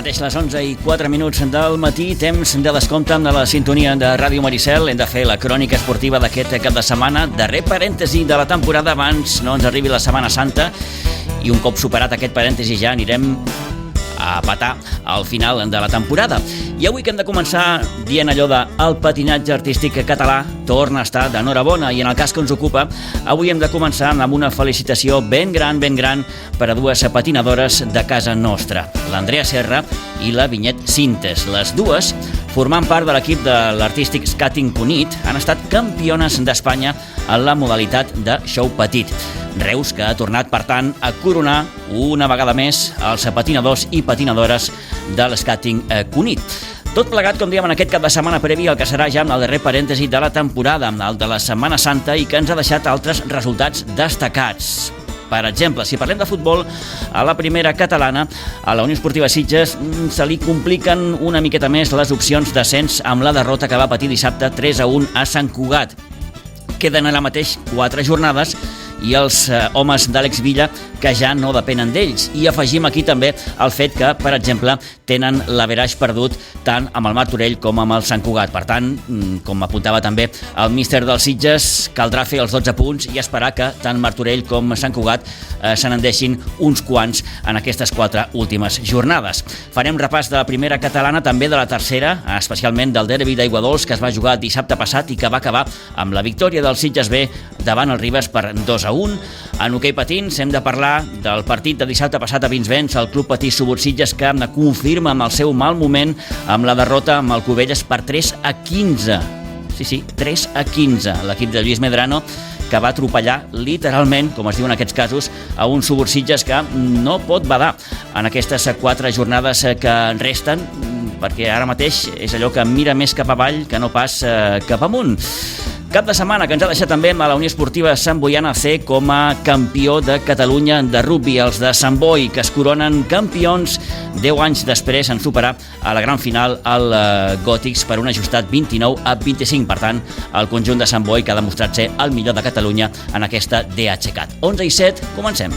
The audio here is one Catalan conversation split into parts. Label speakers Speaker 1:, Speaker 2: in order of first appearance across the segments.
Speaker 1: mateix les 11:04 del matí, temps de descompte amb la sintonia de Ràdio Maricel. Hem de fer la crònica esportiva d'aquest cap de setmana, darrer parèntesi de la temporada abans no ens arribi la Setmana Santa, i un cop superat aquest parèntesi ja anirem a petar al final de la temporada. I avui que hem de començar dient allò de el patinatge artístic català torna a estar d'enhorabona, i en el cas que ens ocupa avui hem de començar amb una felicitació ben gran per a dues patinadores de casa nostra, l'Andrea Serra i la Vinyet Sintes. Les dues, formant part de l'equip de l'Artístic Skating Cunit, han estat campiones d'Espanya en la modalitat de show petit. Reus que ha tornat, per tant, a coronar una vegada més els patinadors i patinadores de l'Skating Cunit. Tot plegat, com dèiem, en aquest cap de setmana previ al que serà ja el darrer parèntesi de la temporada, el de la Setmana Santa, i que ens ha deixat altres resultats destacats. Per exemple, si parlem de futbol, a la primera catalana, a la Unió Esportiva Sitges, se li compliquen una miqueta més les opcions d'ascens amb la derrota que va patir dissabte 3-1 a Sant Cugat. Queden ara mateix 4 jornades i els homes d'Àlex Villa que ja no depenen d'ells. I afegim aquí també el fet que, per exemple, tenen l'averaix perdut tant amb el Martorell com amb el Sant Cugat. Per tant, com apuntava també el míster dels Sitges, caldrà fer els 12 punts i esperar que tant Martorell com Sant Cugat se n'endeixin uns quants en aquestes 4 últimes jornades. Farem repàs de la primera catalana, també de la tercera, especialment del derbi d'Aiguadols que es va jugar dissabte passat i que va acabar amb la victòria del Sitges B davant el Ribes per 2-1. En hoquei patins hem de parlar del partit de dissabte passat a Pinsbens, el Club Patí Subur Sitges, que confirma amb el seu mal moment amb la derrota amb el Cubelles per 3-15. Sí, 3-15. L'equip de Lluís Medrano, que va atropellar literalment, com es diu en aquests casos, a un Subur Sitges que no pot badar en aquestes 4 jornades que resten, perquè ara mateix és allò que mira més cap avall que no pas cap amunt. Cap de setmana que ens ha deixat també a la Unió Esportiva Sant Boiana C com a campió de Catalunya de rugby, els de Sant Boi, que es coronen campions 10 anys després en superar a la gran final el Gòtics per un ajustat 29-25. Per tant, el conjunt de Sant Boi que ha demostrat ser el millor de Catalunya en aquesta DHCat. 11:07, comencem.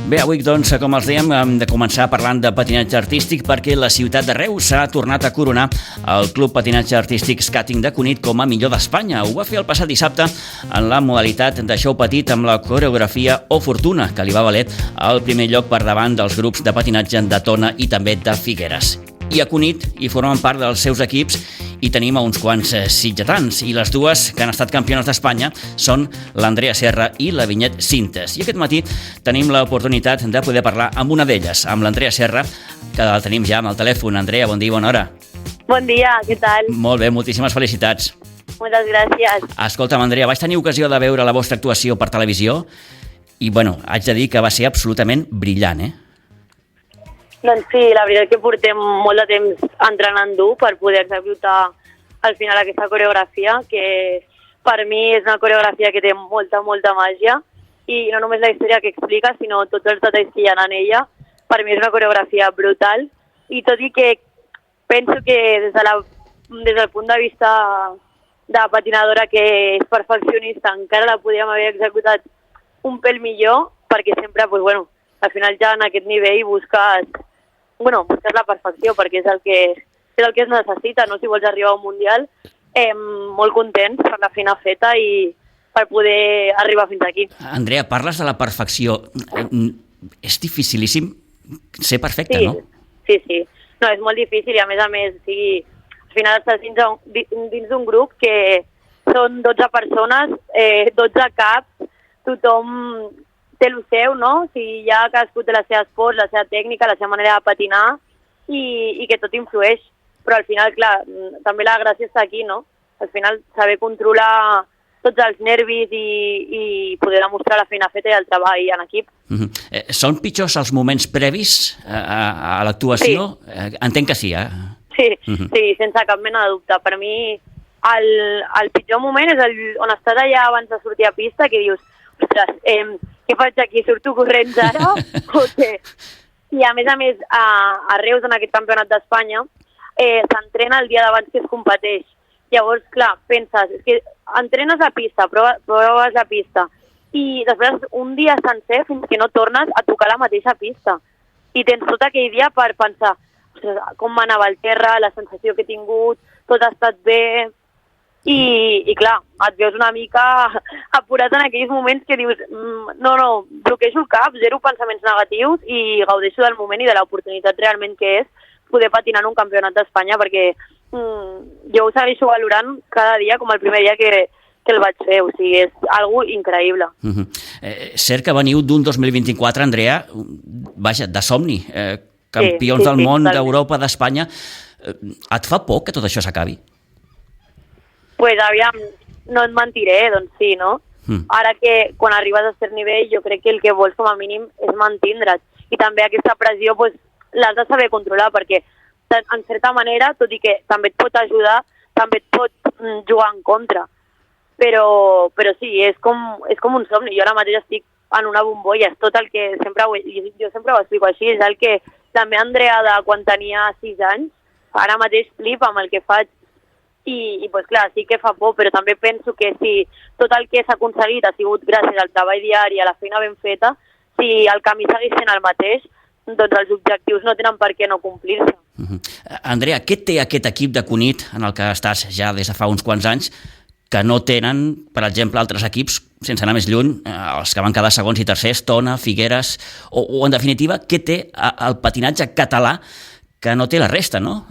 Speaker 1: Bé, avui, doncs, com els dèiem, hem de començar parlant de patinatge artístic perquè la ciutat de Reus s'ha tornat a coronar el Club Patinatge Artístic Skating de Cunit com a millor d'Espanya. Ho va fer el passat dissabte en la modalitat de show petit amb la coreografia O Fortuna, que li va valer el primer lloc per davant dels grups de patinatge de Tona i també de Figueres. I a Cunit hi formen part dels seus equips i tenim uns quants sitgetans, i les dues que han estat campiones d'Espanya són l'Andrea Serra i la Vinyet Sintes. I aquest matí tenim l'oportunitat de poder parlar amb una d'elles, amb l'Andrea Serra, que la tenim ja amb el telèfon. Andrea, bon dia, bona hora.
Speaker 2: Bon dia, què tal?
Speaker 1: Molt bé, moltíssimes felicitats.
Speaker 2: Moltes gràcies.
Speaker 1: Escolta'm, Andrea, vaig tenir ocasió de veure la vostra actuació per televisió i, haig de dir que va ser absolutament brillant,
Speaker 2: Doncs sí, la veritat és que portem molt de temps entrenant dur per poder executar al final aquesta coreografia, que per mi és una coreografia que té molta màgia, i no només la història que explica, sinó tots els detalls que hi ha en ella. Per mi és una coreografia brutal, i tot i que penso que des del punt de vista de patinadora que és perfeccionista encara la podríem haver executat un pèl millor, perquè sempre, al final ja en aquest nivell busques la perfecció, perquè és el que es necessita, no? Si vols arribar a un mundial. Molt contents per la feina feta i per poder arribar fins aquí.
Speaker 1: Andrea, parles de la perfecció. És dificilíssim ser perfecte, no?
Speaker 2: Sí. No, és molt difícil, i a més, al final estàs dins d'un grup que són 12 persones, 12 caps, tothom té el seu, no? Si ja cadascú té les seves pors, la seva tècnica, la seva manera de patinar, i que tot influeix. Però al final, clar, també la gràcia està aquí, no? Al final, saber controlar tots els nervis i poder demostrar la feina feta i el treball en equip.
Speaker 1: Són pitjors els moments previs a l'actuació? Sí. Entenc que sí,
Speaker 2: Sí, sense cap mena de dubte. Per mi, el pitjor moment és on estàs allà abans de sortir a pista, que dius, ostres, què faig aquí? Surto corrents ara? O què? I a més, a Reus, en aquest campionat d'Espanya, s'entrena el dia d'abans que es competeix. Llavors, clar, penses, és que entrenes a pista, proves la pista, i després un dia sencer fins que no tornes a tocar la mateixa pista. I tens tot aquell dia per pensar, ostres, com m'anava el terra, la sensació que he tingut, tot ha estat bé. I clar, et veus una mica apurat en aquells moments que dius no, bloquejo el cap, zero pensaments negatius i gaudeixo del moment i de l'oportunitat realment que és poder patinar en un campionat d'Espanya, perquè jo ho segueixo valorant cada dia com el primer dia que el vaig fer, o sigui, és algo increïble.
Speaker 1: Cert que veniu d'un 2024, Andrea, vaja, de somni, campions del món, d'Europa, d'Espanya. Et fa por que tot això s'acabi?
Speaker 2: Pues aviam, no et mentiré, doncs sí, no? Ara que quan arribes a cert nivell jo crec que el que vols com a mínim és mantindre't. I també aquesta pressió pues, l'has de saber controlar, perquè en certa manera, tot i que també et pot ajudar, també et pot jugar en contra. Però sí, és com un somni. Jo ara mateix estic en una bombolla, és tot el que jo sempre ho explico així, és el que també Andrea de quan tenia 6 anys, ara mateix flipa amb el que faig. I pues clar, sí que fa por, però també penso que si tot el que s'ha aconseguit ha sigut gràcies al treball diari, a la feina ben feta, si el camí segueix sent el mateix, doncs els objectius no tenen per què no complir-se.
Speaker 1: Andrea, què té aquest equip de Cunit, en el que estàs ja des de fa uns quants anys, que no tenen, per exemple, altres equips, sense anar més lluny, els que van quedar segons i tercers, Tona, Figueres, o en definitiva, què té el patinatge català que no té la resta, no?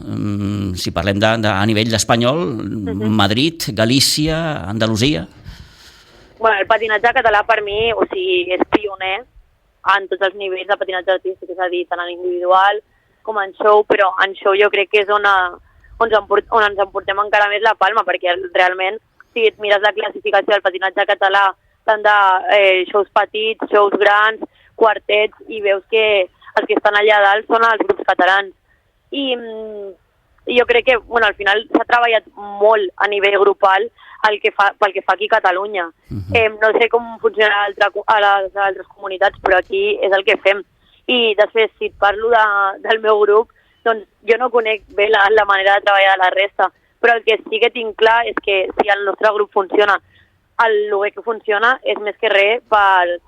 Speaker 1: Si parlem a nivell d'espanyol, Madrid, Galícia, Andalusia...
Speaker 2: Bueno, el patinatge català per mi, o sigui, és pioner en tots els nivells de patinatge artístic, és a dir, tant en individual com en show, però en show jo crec que és on ens emportem encara més la palma, perquè realment, si et mires la classificació del patinatge català, tant de shows petits, shows grans, quartets, i veus que els que estan allà dalt són els grups catalans. I jo crec que al final s'ha treballat molt a nivell grupal pel que fa aquí a Catalunya. No sé com funciona a les altres comunitats, però aquí és el que fem. I després, si et parlo del meu grup, doncs jo no conec bé la manera de treballar de la resta, però el que sí que tinc clar és que si el nostre grup funciona, el bé que funciona és més que res per...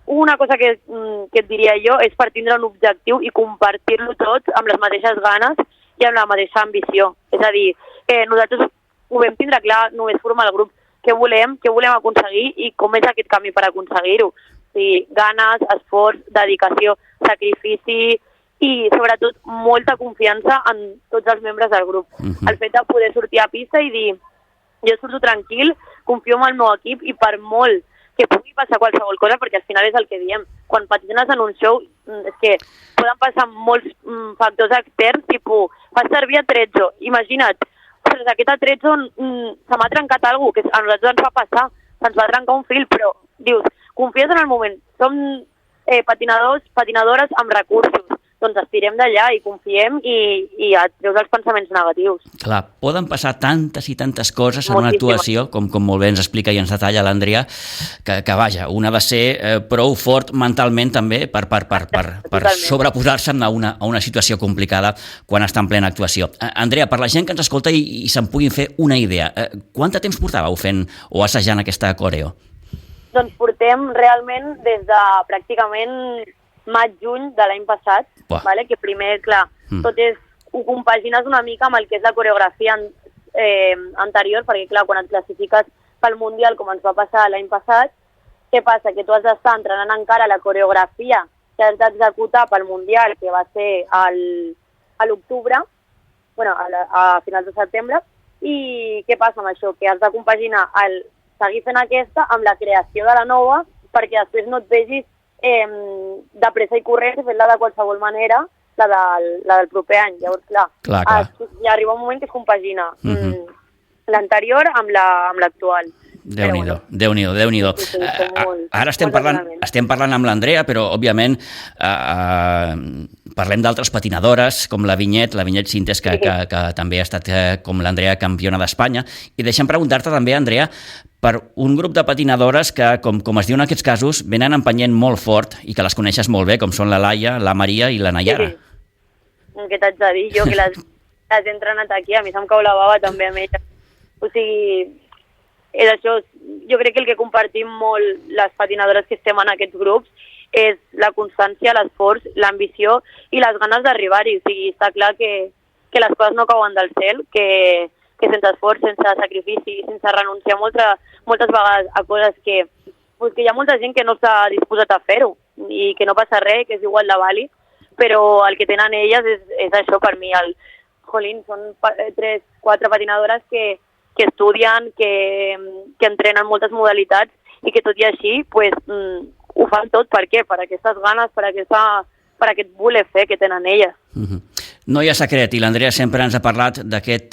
Speaker 2: Una cosa que et diria jo és per tindre un objectiu i compartir-lo tots amb les mateixes ganes i amb la mateixa ambició. És a dir, nosaltres ho vam tindre clar només formar el grup, què volem aconseguir i com és aquest camí per aconseguir-ho. O sigui, ganes, esforç, dedicació, sacrifici i sobretot molta confiança en tots els membres del grup. El fet de poder sortir a pista i dir jo surto tranquil, confio en el meu equip i per molt que pugui passar qualsevol cosa, perquè al final és el que diem. Quan patines en un show, és que poden passar molts factors externs, tipus, fas servir atrezzo. Imagina't, aquest atrezzo se m'ha trencat alguna cosa, que a nosaltres ens va passar, se'ns va trencar un fil, però dius, confies en el moment. Som patinadores amb recursos, doncs estirem d'allà i confiem i et treus els pensaments negatius.
Speaker 1: Clar, poden passar tantes i tantes coses en una actuació, com molt bé ens explica i ens detalla l'Andrea, que vaja, un ha de ser prou fort mentalment també per sobreposar-se a una situació complicada quan està en plena actuació. Andrea, per la gent que ens escolta i se'n puguin fer una idea, quant de temps portàveu fent o assajant aquesta coreo?
Speaker 2: Doncs portem realment des de pràcticament maig-juny de l'any passat, vale? Que primer, clar, tot ho compagines una mica amb el que és la coreografia anterior, perquè clar, quan et classifiques pel Mundial, com ens va passar l'any passat, què passa? Que tu has d'estar entrenant encara la coreografia que has d'executar pel Mundial, que va ser a l'octubre, a finals de setembre, i què passa amb això? Que has de compaginar seguir fent aquesta amb la creació de la nova, perquè després no et vegis de pressa i corrents, fent-la de qualsevol manera, la del proper any. Llavors, clar. Ja arriba un moment que es compagina l'anterior amb l'actual.
Speaker 1: Déu-n'hi-do, Déu-n'hi-do.
Speaker 2: Sí,
Speaker 1: Ara estem parlant amb l'Andrea, però, òbviament, parlem d'altres patinadores, com la Vinyet Sintes, que també ha estat, com l'Andrea, campiona d'Espanya. I deixa'm preguntar-te també, Andrea, per un grup de patinadores que, com es diu en aquests casos, venen empenyent molt fort i que les coneixes molt bé, com són la Laia, la Maria i la Nayara.
Speaker 2: Sí. Què t'haig de dir? Jo que les he entrenat aquí, a mi se'm cau la bava també amb elles. O sigui, és això, jo crec que el que compartim molt les patinadores que estem en aquests grups és la constància, l'esforç, l'ambició i les ganes d'arribar-hi. O sigui, està clar que les coses no cauen del cel, que sense esforç, sense sacrifici, sense renunciar moltes vegades a coses que hi ha molta gent que no està disposat a fer-ho i que no passa res, que és igual de vàlid, però el que tenen elles és això per mi. Són 3-4 patinadores que estudien, que entrenen moltes modalitats i que tot i així ho fan tot. Per què? Per aquestes ganes, per aquest voler fer que tenen elles.
Speaker 1: No hi ha secret, i l'Andrea sempre ens ha parlat d'aquest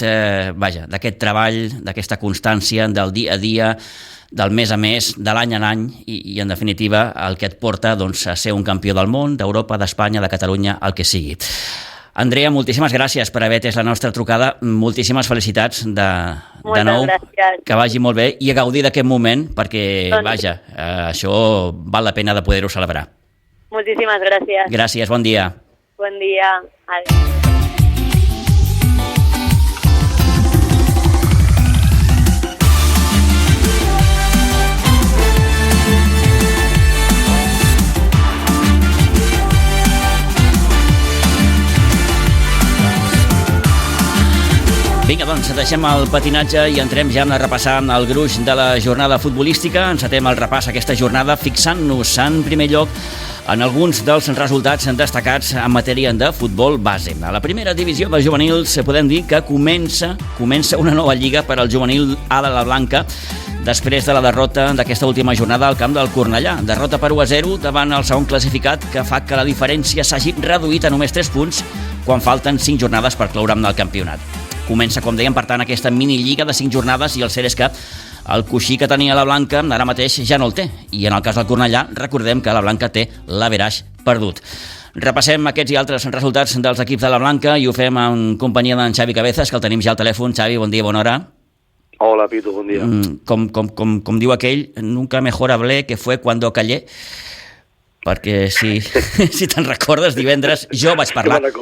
Speaker 1: treball, d'aquesta constància, del dia a dia, del mes a mes, de l'any en any, i en definitiva el que et porta a ser un campió del món, d'Europa, d'Espanya, de Catalunya, el que sigui. Andrea, moltíssimes gràcies per haver atès la nostra trucada, moltíssimes felicitats de nou,
Speaker 2: gràcies.
Speaker 1: Que vagi molt bé i a gaudir d'aquest moment, perquè, això val la pena de poder-ho celebrar.
Speaker 2: Moltíssimes gràcies.
Speaker 1: Gràcies, bon dia.
Speaker 2: Bon dia. Adéu.
Speaker 1: Vinga, doncs, deixem el patinatge i entrem ja a repassar el gruix de la jornada futbolística. Encetem el repàs aquesta jornada fixant-nos en primer lloc en alguns dels resultats destacats en matèria de futbol base. A la primera divisió de juvenils podem dir que comença una nova lliga per al juvenil A de la Blanca després de la derrota d'aquesta última jornada al camp del Cornellà. Derrota per 1-0 davant el segon classificat, que fa que la diferència s'hagi reduït a només 3 punts quan falten 5 jornades per cloure amb el campionat. Comença, com dèiem, per tant, aquesta minilliga de 5 jornades i el cert és que el coixí que tenia la Blanca ara mateix ja no el té. I en el cas del Cornellà, recordem que la Blanca té l'averaix perdut. Repassem aquests i altres resultats dels equips de la Blanca i ho fem en companyia d'en Xavi Cabezas, que el tenim ja al telèfon. Xavi, bon dia, bona hora.
Speaker 3: Hola, Pitu, bon dia.
Speaker 1: Com diu aquell, nunca mejor hablé que fue cuando callé. Perquè si te'n recordes, divendres jo vaig parlar, el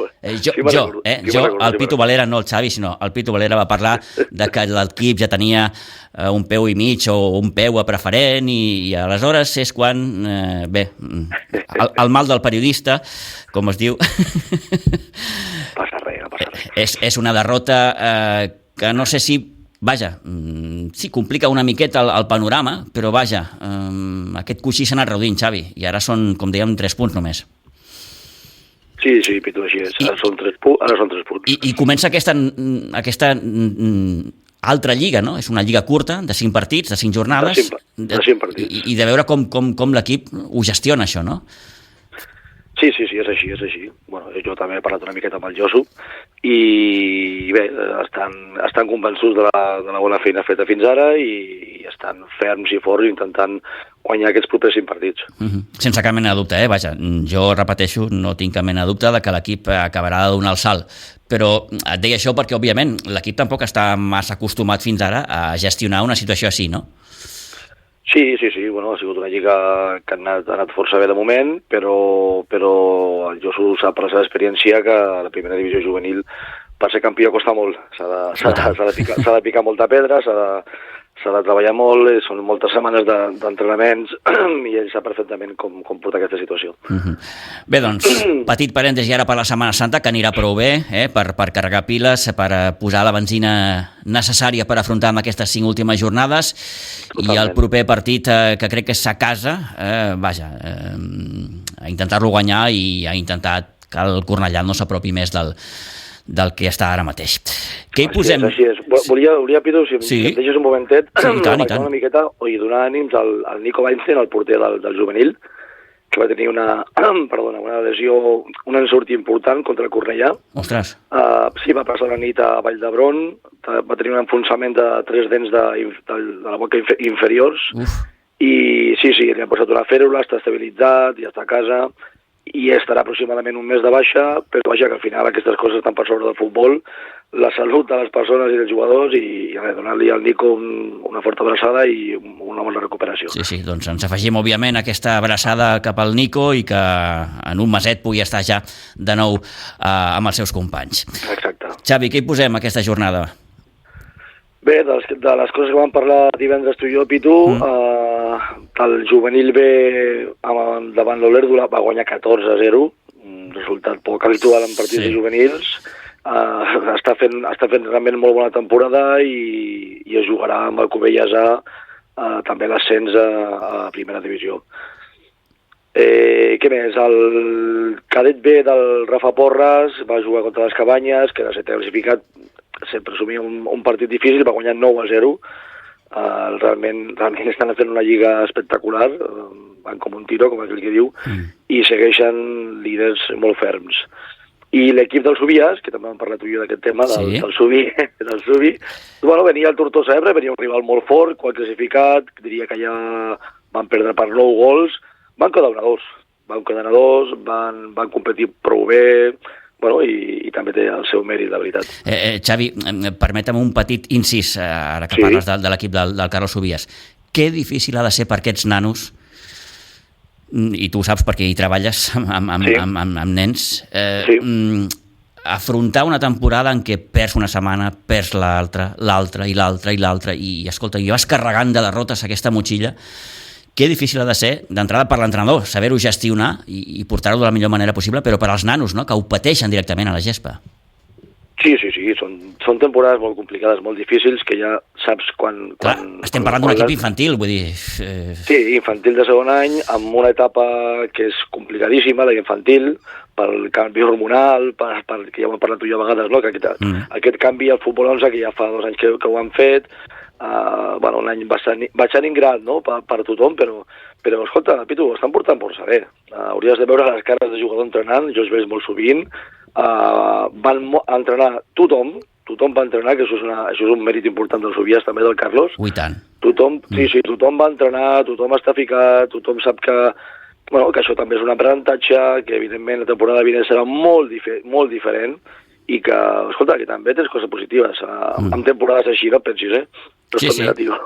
Speaker 1: Pitu Valera, no el Xavi, sinó el Pitu Valera va parlar de que l'equip ja tenia un peu i mig o un peu a preferent i aleshores és quan, el mal del periodista, com es diu,
Speaker 3: passa res.
Speaker 1: És una derrota que no sé si, sí, complica una miqueta el panorama, però aquest coixí s'ha anat reduint, Xavi, i ara són, com dèiem, 3 punts només.
Speaker 3: Sí, Pitu, així és. Ara són 3 punts.
Speaker 1: I comença aquesta altra lliga, no? És una lliga curta, de 5 partits, de 5 jornades.
Speaker 3: De 5 partits.
Speaker 1: I de veure com l'equip ho gestiona, això, no?
Speaker 3: Sí, és així. Bueno, jo també he parlat una miqueta amb el Josu i bé, estan convençuts de la bona feina feta fins ara i estan ferms i forts intentant guanyar aquests propers 5 partits.
Speaker 1: Sense cap mena de dubte, jo repeteixo, no tinc cap mena de dubte de que l'equip acabarà de donar el salt, però et deia això perquè, òbviament, l'equip tampoc està massa acostumat fins ara a gestionar una situació així, no?
Speaker 3: Sí, bueno, ha sigut una lliga que ha anat força bé de moment, però el Josu sap per la seva experiència que la primera divisió juvenil per ser campió costa molt. S'ha de picar molta pedra, s'ha de treballar molt, són moltes setmanes d'entrenaments i ell sap perfectament com portar aquesta situació.
Speaker 1: Bé, doncs, petit parèntesi ara per la Setmana Santa, que anirà prou bé, per carregar piles, per posar la benzina necessària per afrontar amb aquestes 5 últimes jornades. Totalment. I el proper partit, que crec que és a casa, a intentar-lo guanyar i a intentar que el Cornellà no s'apropi més del que està ara mateix. Què hi posem?
Speaker 3: Així és. Volia, Pitu, si em deixes un momentet,
Speaker 1: i tant.
Speaker 3: una miqueta i donar ànims al Nico Weinstein, el porter del juvenil, que va tenir una lesió, un ensurt important contra el Cornellà.
Speaker 1: Ostres.
Speaker 3: Sí, va passar la nit a Vall d'Hebron, va tenir un enfonsament de 3 dents de la boca inferiors.
Speaker 1: Uf.
Speaker 3: I sí, li han posat una fèrula, està estabilitzat, ja està a casa, i estarà aproximadament un mes de baixa, però vaja, que al final aquestes coses estan per sobre del futbol, la salut de les persones i dels jugadors, i donar-li al Nico una forta abraçada i una bona recuperació.
Speaker 1: Sí, doncs ens afegim, òbviament, aquesta abraçada cap al Nico i que en un meset pugui estar ja de nou amb els seus companys.
Speaker 3: Exacte.
Speaker 1: Xavi, què hi posem aquesta jornada?
Speaker 3: Bé, de les coses que vam parlar divendres tu i jo, Pitu, el juvenil B davant l'Olèrdula va guanyar 14-0, un resultat poc habitual en partits de juvenils. Està fent realment molt bona temporada i es jugarà amb el Cubelles també l'ascens a primera divisió. Què més? El cadet B del Rafa Porras va jugar contra les Cabanyes, que era setè classificat, sempre assumia un partit difícil, va guanyar 9-0. Realment estan fent una lliga espectacular, van com un tiro, com aquell que diu, i segueixen líders molt ferms. I l'equip del Subies, que també vam parlar tu i jo d'aquest tema, del Subi, venia el Tortosa Ebre, venia un rival molt fort, quart classificat, diria que ja van perdre per 9 gols, van quedar a 2, van competir prou bé, i també té el seu mèrit, la veritat.
Speaker 1: Xavi, permetem un petit incís, ara que parles de l'equip del Carlos Subies. Que difícil ha de ser per aquests nanos, i tu ho saps perquè hi treballes amb nens, afrontar una temporada en què perds una setmana, perds l'altra, i escolta, i vas carregant de derrotes aquesta motxilla. Que difícil ha de ser, d'entrada per l'entrenador, saber-ho gestionar i portar-ho de la millor manera possible, però per als nanos, no?, que ho pateixen directament a la gespa.
Speaker 3: Sí, són temporades molt complicades, molt difícils, que ja saps quan...
Speaker 1: Clar, estem parlant d'un equip infantil, vull dir...
Speaker 3: Sí, infantil de segon any, amb una etapa que és complicadíssima, la infantil, pel canvi hormonal, que ja ho hem parlat tu i jo a vegades, no?, que aquest canvi al futbol 11, que ja fa 2 anys que ho han fet, un any bastant ingrat, no?, per tothom, però escolta, Pitu, ho estan portant por saber. Hauries de veure les cares de jugador entrenant, jo els veig molt sovint, van entrenar tothom va entrenar, que això és un mèrit important dels Subies, també del Carlos.
Speaker 1: Ui, tant.
Speaker 3: Tothom va entrenar, tothom està ficat, tothom sap que això també és un aprenentatge, que evidentment la temporada vinent serà molt diferent, i que, escolta, que també tens coses positives. Amb temporades així, no pensis,
Speaker 1: Sí.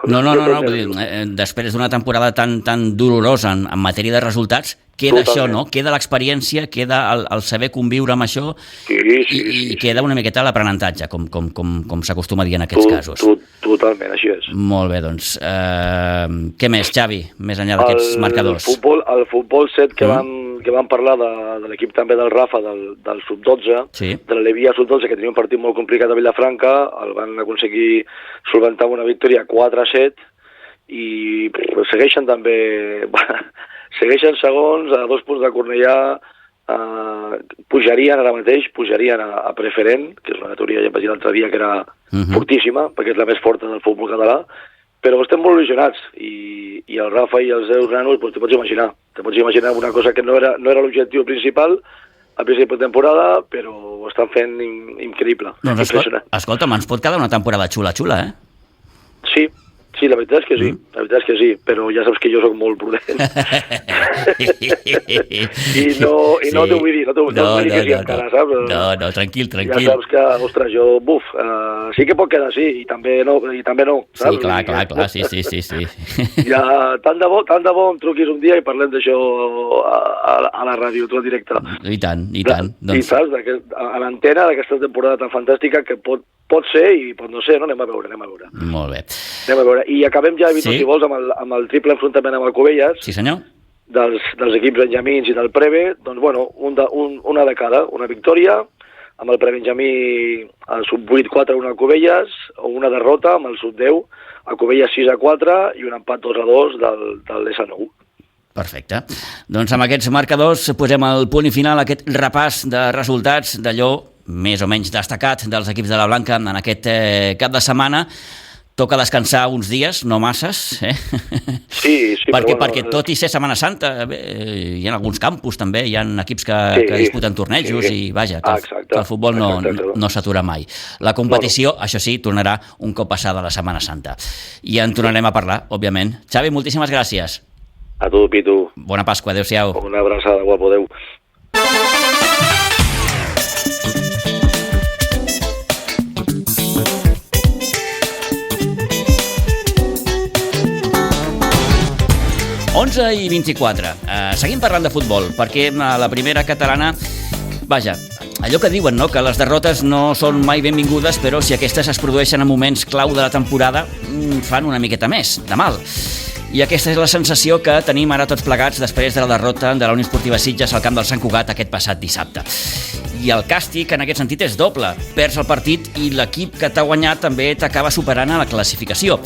Speaker 1: No, vull dir, després d'una temporada tan dolorosa en matèria de resultats, queda això, no? Queda l'experiència, queda el saber conviure amb això, i queda una miqueta l'aprenentatge, com s'acostuma a dir en aquests casos.
Speaker 3: Totalment, així és.
Speaker 1: Molt bé, doncs. Què més, Xavi, més enllà d'aquests marcadors?
Speaker 3: El futbol 7 que vam parlar de l'equip també del Rafa, del sub-12, de la Levia sub-12, que tenia un partit molt complicat a Vilafranca, el van aconseguir solventar una victòria 4-7, i segueixen segons, a 2 punts de Cornellà, pujarien ara mateix, a preferent, que és una categoria, ja em vaig dir l'altre dia, que era fortíssima, perquè és la més forta del futbol català, però estem molt il·lusionats, i el Rafa i els seus nanos, t'ho pots imaginar una cosa que no era l'objectiu principal al principi de temporada, però ho estan fent increïble.
Speaker 1: Doncs escolta'm, ens pot quedar una temporada xula,
Speaker 3: Sí, la veritat és que sí, però ja saps que jo soc molt prudent. I no t'ho vull dir, no vull dir que sí encara, saps?
Speaker 1: No, tranquil.
Speaker 3: Ja saps que, ostres, jo, sí que pot quedar sí, i també no, saps?
Speaker 1: Sí, clar, sí.
Speaker 3: Ja, tant de bo em truquis un dia i parlem d'això a la ràdio, tu en directe.
Speaker 1: I tant.
Speaker 3: I saps, a l'antena d'aquesta temporada tan fantàstica que pot ser i pot no ser, no? Anem a veure.
Speaker 1: Molt bé.
Speaker 3: Anem a veure. I acabem ja, si vols, amb el triple enfrontament amb el Cubelles.
Speaker 1: Sí, senyor.
Speaker 3: Dels equips benjamins i del Preve. Doncs, una de cada. Una victòria amb el prebenjamí al sub-8 4-1 al Cubelles, o una derrota amb el sub-10 al Cubelles 6-4 i un empat 2-2 del l'S9.
Speaker 1: Perfecte. Doncs amb aquests marcadors posem el punt i final a aquest repàs de resultats d'allò més o menys destacat dels equips de la Blanca en aquest cap de setmana, toca descansar uns dies, no masses,
Speaker 3: Sí,
Speaker 1: perquè tot i ser Setmana Santa, hi ha alguns campus també, hi ha equips que disputen tornejos i vaja, que el futbol no s'atura mai. La competició, això sí, tornarà un cop passada la Setmana Santa. I en tornarem a parlar, òbviament. Xavi, moltíssimes gràcies.
Speaker 3: A tu, Pitu.
Speaker 1: Bona Pasqua, adéu-siau.
Speaker 3: Una abraçada, guapo, adéu.
Speaker 1: i 24. Seguim parlant de futbol, perquè la primera catalana, vaja, allò que diuen, no?, que les derrotes no són mai benvingudes, però si aquestes es produeixen en moments clau de la temporada, fan una miqueta més de mal. I aquesta és la sensació que tenim ara tots plegats després de la derrota de la Unió Esportiva Sitges al camp del Sant Cugat aquest passat dissabte. I el càstig en aquest sentit és doble. Perds el partit i l'equip que t'ha guanyat també t'acaba superant a la classificació.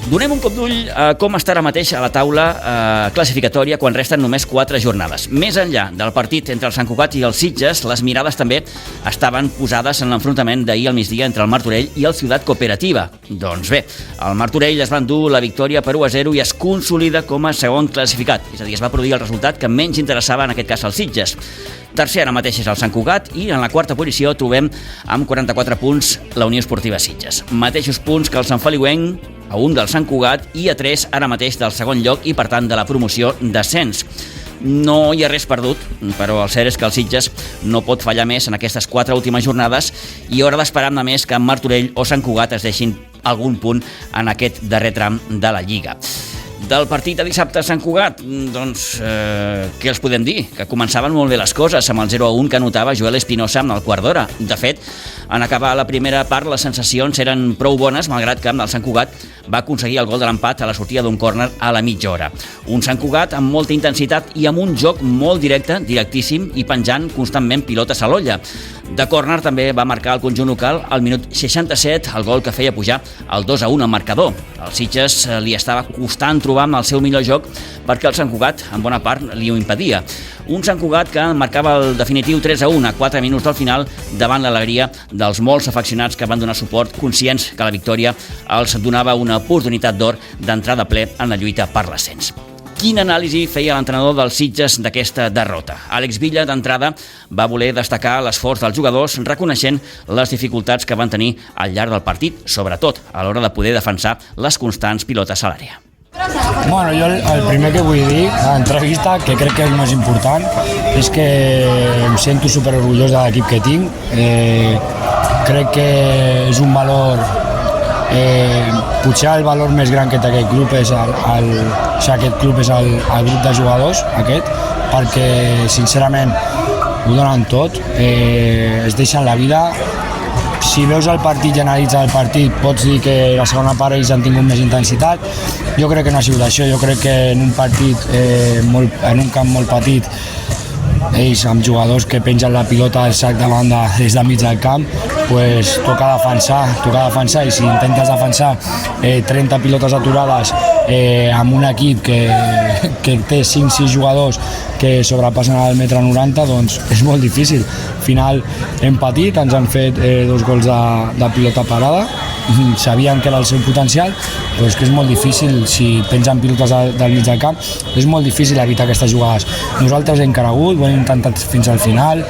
Speaker 1: Donem un cop d'ull a com està ara mateix a la taula classificatòria quan resten només 4 jornades. Més enllà del partit entre el Sant Cugat i el Sitges, les mirades també estaven posades en l'enfrontament d'ahir al migdia entre el Martorell i el Ciutat Cooperativa. Doncs bé, el Martorell es va endur la victòria per 1-0 i es consolida com a segon classificat. És a dir, es va produir el resultat que menys interessava en aquest cas als Sitges. Tercer ara mateix és el Sant Cugat i en la quarta posició trobem amb 44 punts la Unió Esportiva Sitges. Mateixos punts que el Sant Feliuenc, a 1 del Sant Cugat i a 3 ara mateix del segon lloc i per tant de la promoció d'ascens. No hi ha res perdut, però el cert és que el Sitges no pot fallar més en aquestes 4 últimes jornades i haurà d'esperar només que Martorell o Sant Cugat es deixin algun punt en aquest darrer tram de la Lliga. Del partit de dissabte a Sant Cugat, doncs, què els podem dir? Que començaven molt bé les coses, amb el 0-1 que anotava Joel Espinosa amb el quart d'hora. De fet, en acabar la primera part, les sensacions eren prou bones, malgrat que el Sant Cugat va aconseguir el gol de l'empat a la sortida d'un córner a la mitja hora. Un Sant Cugat amb molta intensitat i amb un joc molt directe, directíssim i penjant constantment pilotes a l'olla. De córner també va marcar el conjunt local al minut 67 el gol que feia pujar el 2-1 al marcador. El Sitges li estava costant trobar amb el seu millor joc perquè el Sant Cugat, en bona part, li ho impedia. Un Sant Cugat que marcava el definitiu 3-1 a 4 minuts del final davant l'alegria dels molts afeccionats que van donar suport, conscients que la victòria els donava una oportunitat d'or d'entrar de ple en la lluita per l'ascens. Quina anàlisi feia l'entrenador dels Sitges d'aquesta derrota? Àlex Villa, d'entrada, va voler destacar l'esforç dels jugadors, reconeixent les dificultats que van tenir al llarg del partit, sobretot a l'hora de poder defensar les constants pilotes a l'àrea.
Speaker 4: Bueno, jo el primer que vull dir a l'entrevista, que crec que és el més important, és que em sento superorgullós de l'equip que tinc. Crec que és un valor, potser el valor més gran que té aquest club és aquest club és el grup de jugadors, perquè sincerament ho donen tot, es deixen la vida. Si veus el partit i analitzes el partit, pots dir que la segona part ells han tingut més intensitat. Jo crec que no ha sigut això, jo crec que en un partit, en un camp molt petit, ells amb jugadors que pengen la pilota al sac de banda des de mig del camp, pues toca defensar i si intentes defensar 30 pilotes aturades amb un equip que té 5-6 jugadors que sobrepassen el 1,90 m, doncs és molt difícil. Al final hem patit, ens han fet 2 gols de pilota parada, sabien que era el seu potencial, però és que és molt difícil, si pengen pilotes del mig del camp, és molt difícil evitar aquestes jugades. Nosaltres hem cregut, ho hem intentat fins al final,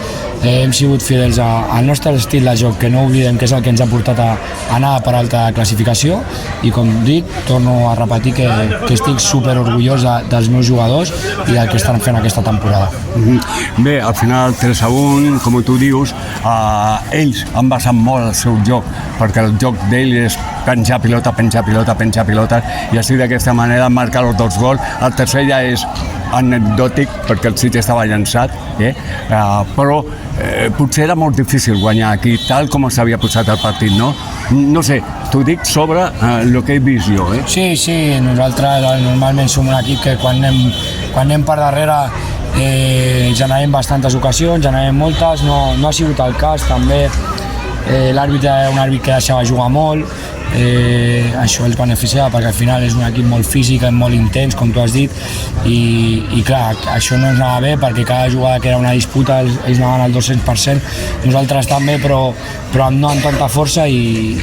Speaker 4: hem sigut fidels al nostre estil de joc, que no oblidem que és el que ens ha portat a anar per alta classificació, i com dic, torno a repetir que estic superorgullós dels meus jugadors i del que estan fent aquesta temporada.
Speaker 5: Bé, al final 3-1, com tu dius, ells han basat molt el seu joc, perquè el joc d'ells és penjar pilota, i així d'aquesta manera marcar els 2 gols. El tercer ja és anecdòtic perquè el Sitges estava llançat, però potser era molt difícil guanyar aquí, tal com s'havia posat el partit, no? No sé, t'ho dic sobre el que he vist jo.
Speaker 4: Sí, nosaltres normalment som un equip que quan anem per darrere generem bastantes ocasions, generem moltes, no ha sigut el cas, també l'àrbitre era un àrbitre que deixava jugar molt, això els beneficiava perquè al final és un equip molt físic, molt intens, com tu has dit, i clar, això no ens anava bé perquè cada jugada que era una disputa ells anaven al 200%, nosaltres també, però no amb tanta força, i